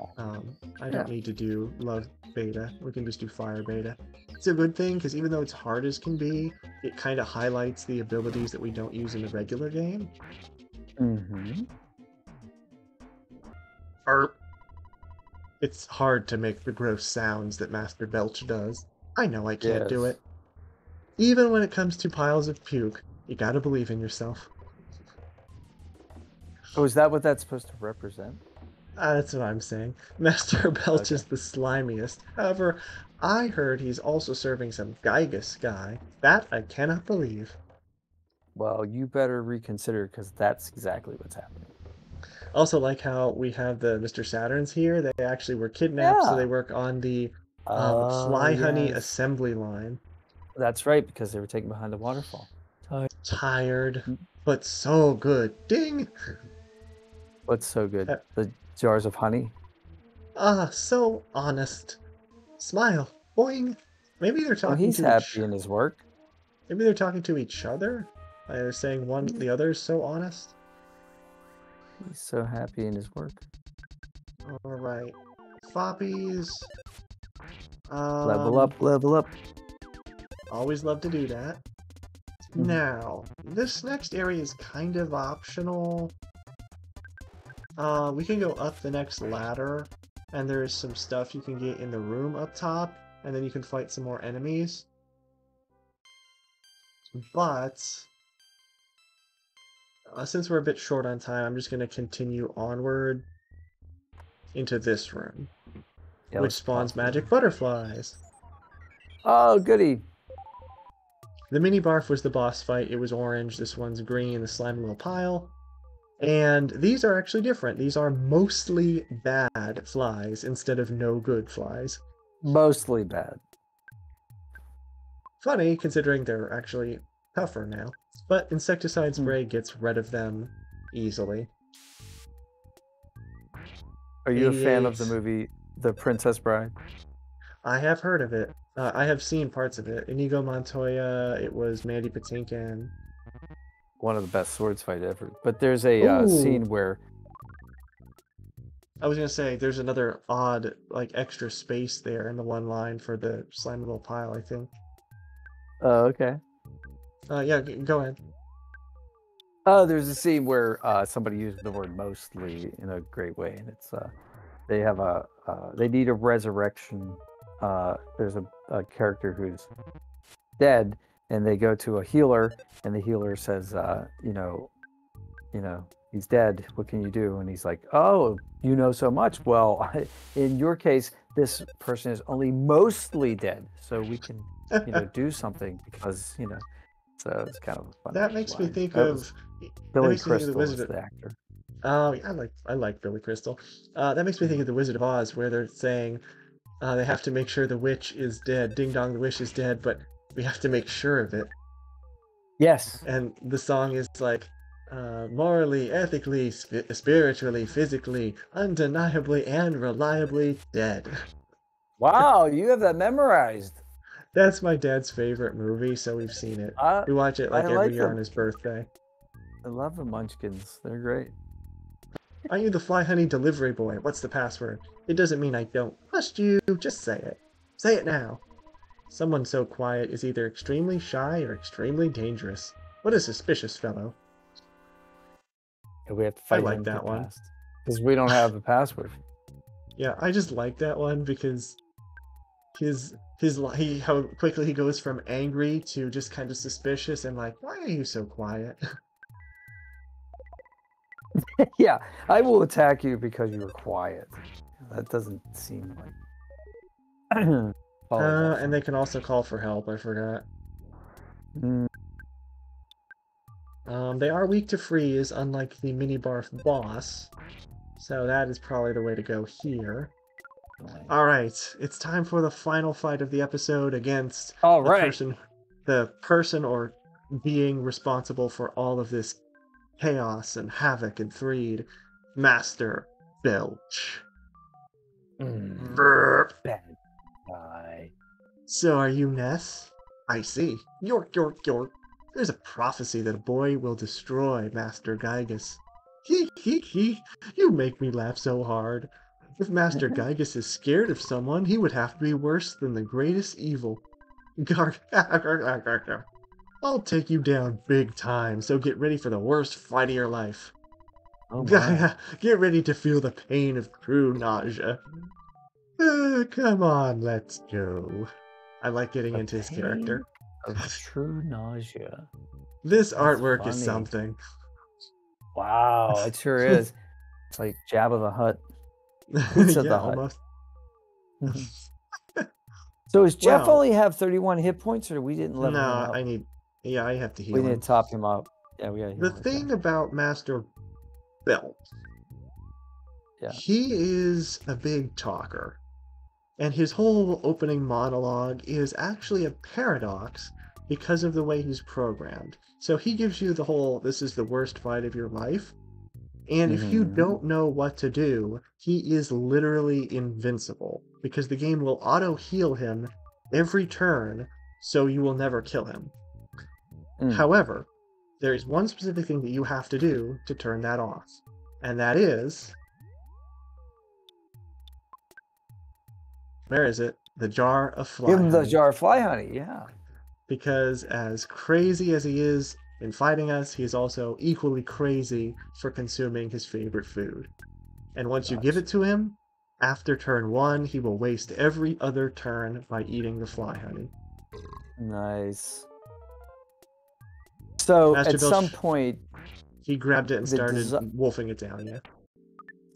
I don't need to do love beta. We can just do fire beta. It's a good thing, because even though it's hard as can be, it kind of highlights the abilities that we don't use in the regular game. It's hard to make the gross sounds that Master Belch does. I know I can't do it. Even when it comes to piles of puke, you gotta believe in yourself. Oh, is that what that's supposed to represent? That's what I'm saying. Master Belch is the slimiest. However, I heard he's also serving some Gygus guy. That I cannot believe. Well, you better reconsider, because that's exactly what's happening. Also, like how we have the Mr. Saturns here. They actually were kidnapped, so they work on the Fly Honey assembly line. That's right, because they were taken behind the waterfall. Tired. but so good. Ding! What's so good? Uh, The jars of honey? so honest. Smile. Boing. Maybe they're Well, talking he's to each. happy in his work. Maybe they're talking to each other. They're saying one the other is so honest. He's so happy in his work. All right. Floppies. Level up, level up. Always love to do that. Now, this next area is kind of optional. We can go up the next ladder, and there's some stuff you can get in the room up top, and then you can fight some more enemies. But, since we're a bit short on time, I'm just going to continue onward into this room, Yeah, which let's spawns pause. magic butterflies. Oh, goody. The mini barf was the boss fight. It was orange. This one's green, the slimy little pile. And these are actually different. These are mostly bad flies instead of no good flies. Mostly bad. Funny, considering they're actually tougher now. But insecticide spray gets rid of them easily. Are you a fan of the 88. movie The Princess Bride? I have heard of it. I have seen parts of it. Inigo Montoya, it was Mandy Patinkin. One of the best swords fight ever. But there's a scene where... I was going to say, there's another odd, like, extra space there in the one line for the slimy little pile, I think. Oh, okay. Yeah, go ahead. There's a scene where somebody used the word mostly in a great way, and it's they have they need a resurrection. There's a character who's dead, and they go to a healer, and the healer says, you know, he's dead. What can you do? And he's like, oh, you know so much. Well, in your case, this person is only mostly dead, so we can, do something because, So it's kind of a fun. That makes me line. think That of was Billy makes me think of the Crystal is Wizard the actor. Oh, I like Billy Crystal. That makes me think of the Wizard of Oz, where they're saying they have to make sure the witch is dead. Ding dong, the witch is dead, but we have to make sure of it. Yes. And the song is like, morally, ethically, spiritually, physically, undeniably, and reliably dead. Wow, you have that memorized. That's my dad's favorite movie, so we've seen it. We watch it like every year on his birthday. I love the Munchkins. They're great. Are you the Fly Honey delivery boy? What's the password? It doesn't mean I don't trust you. Just say it. Say it now. Someone so quiet is either extremely shy or extremely dangerous. What a suspicious fellow. Yeah, we have to fight I like him that one. because we don't have a password. Yeah, I just like that one because how quickly he goes from angry to just kind of suspicious and like, why are you so quiet? Yeah, I will attack you because you're quiet. That doesn't seem like. And they can also call for help. I forgot. They are weak to freeze, unlike the mini barf boss. So that is probably the way to go here. Alright, it's time for the final fight of the episode against the person or being responsible for all of this chaos and havoc and threed, Master Belch. Bad guy. So are you Ness? I see. York, york, york. There's a prophecy that a boy will destroy Master Gygus. Hee hee hee. You make me laugh so hard. If Master Gygus is scared of someone, he would have to be worse than the greatest evil. I'll take you down big time, so get ready for the worst fight of your life. Oh Get ready to feel the pain of true nausea. Come on, let's go. I like getting into his character. Of true nausea. This artwork is something. Wow, it sure is. It's like Jabba the Hutt. Yeah, almost. So does Jeff only have 31 hit points, or we didn't level him up? I have to heal him. We need to top him up. Yeah, we gotta heal him. The thing about Master Belt, he is a big talker. And his whole opening monologue is actually a paradox because of the way he's programmed. So he gives you the whole, this is the worst fight of your life. And if you Mm-hmm. don't know what to do, he is literally invincible because the game will auto heal him every turn, so you will never kill him. Mm. However, there is one specific thing that you have to do to turn that off, and that is, where is it? The jar of Give fly him the honey. jar of fly honey. Yeah. Because as crazy as he is in fighting us, he is also equally crazy for consuming his favorite food. And once you give Gotcha. it to him, after turn 1, he will waste every other turn by eating the fly honey. Nice. So Master at Bill, some point, he grabbed it and the started desi- wolfing it down, yeah.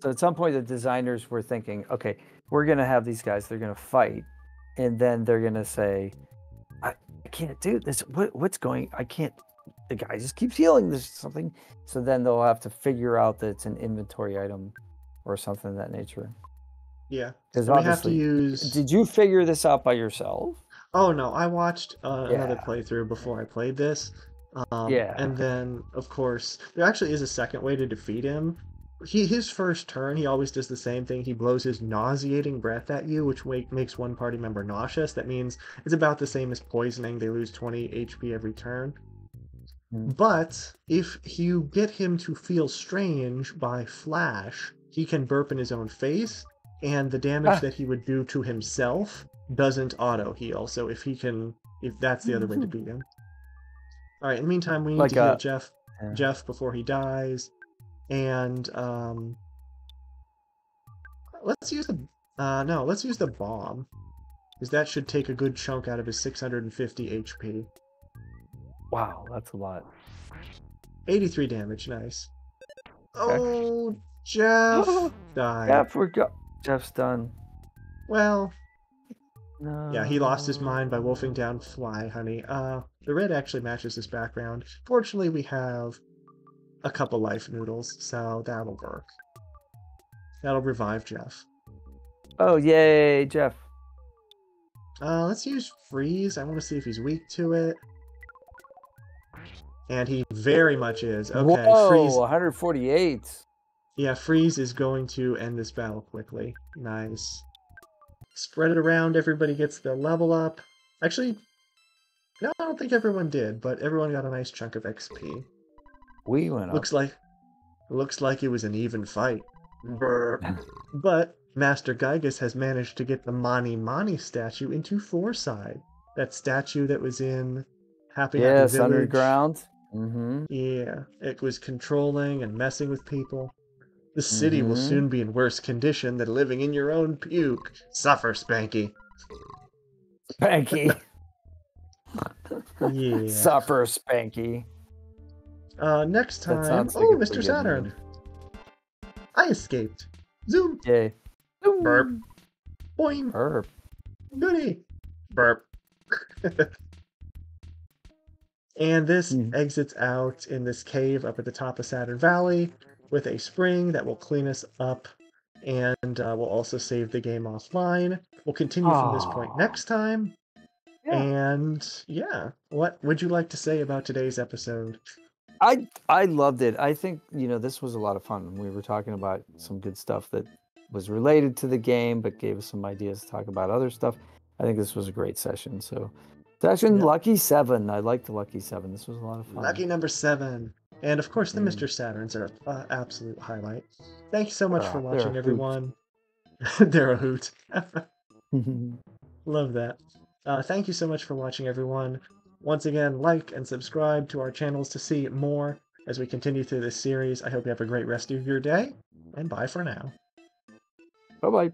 so at some point the designers were thinking, okay, we're gonna have these guys, they're gonna fight, and then they're gonna say, I can't do this. What's going? I can't. The guy just keeps healing. There's something. So then they'll have to figure out that it's an inventory item or something of that nature. Yeah. Because And we have to obviously, use... did you figure this out by yourself? Oh no, I watched another Yeah. playthrough before I played this. Yeah. And then, of course, there actually is a second way to defeat him. His first turn, he always does the same thing. He blows his nauseating breath at you, which makes one party member nauseous. That means it's about the same as poisoning. They lose 20 HP every turn. Mm. But if you get him to feel strange by flash, he can burp in his own face, and the damage Ah. that he would do to himself doesn't auto heal. So if that's the other way to beat him. All right. In the meantime, we need to Like heal a. Jeff before he dies, and let's use the no, let's use the bomb, because that should take a good chunk out of his 650 HP. Wow, that's a lot. 83 damage, nice. Okay. Oh, Jeff died. Yeah, Jeff's done. Well, No. yeah, he lost his mind by wolfing down fly honey. The red actually matches his background. Fortunately, we have a couple life noodles, so that'll work. That'll revive Jeff. Oh, yay, Jeff. Let's use freeze. I want to see if he's weak to it. And he very much is. Okay, Whoa, freeze. 148. Yeah, freeze is going to end this battle quickly. Nice. Spread it around. Everybody gets the level up. Actually, no, I don't think everyone did, but everyone got a nice chunk of XP. We went up. Looks like it was an even fight. Brr. But Master Gygus has managed to get the Mani Mani statue into Fourside. That statue that was in Happy Yes, Village. underground. Mm-hmm. Yeah, it was controlling and messing with people. The city will soon be in worse condition than living in your own puke. Suffer, Spanky. Spanky. Yeah. Suffer, Spanky. Next That time... sounds like Oh, a pretty Mr. good Saturn! name. I escaped. Zoom! Yay. Burp. Boing! Burp. Goody! Burp. And this exits out in this cave up at the top of Saturn Valley with a spring that will clean us up, and will also save the game offline. We'll continue from this point next time. Yeah. And yeah, what would you like to say about today's episode? I loved it. I think, this was a lot of fun. We were talking about some good stuff that was related to the game, but gave us some ideas to talk about other stuff. I think this was a great session. So, session Lucky 7. I like the Lucky 7. This was a lot of fun. Lucky number 7. And of course, the Mr. Saturns are an absolute highlight. Thank you so much for watching, everyone. They're a hoot. Love that. Thank you so much for watching, everyone. Once again, like and subscribe to our channels to see more as we continue through this series. I hope you have a great rest of your day, and bye for now. Bye-bye.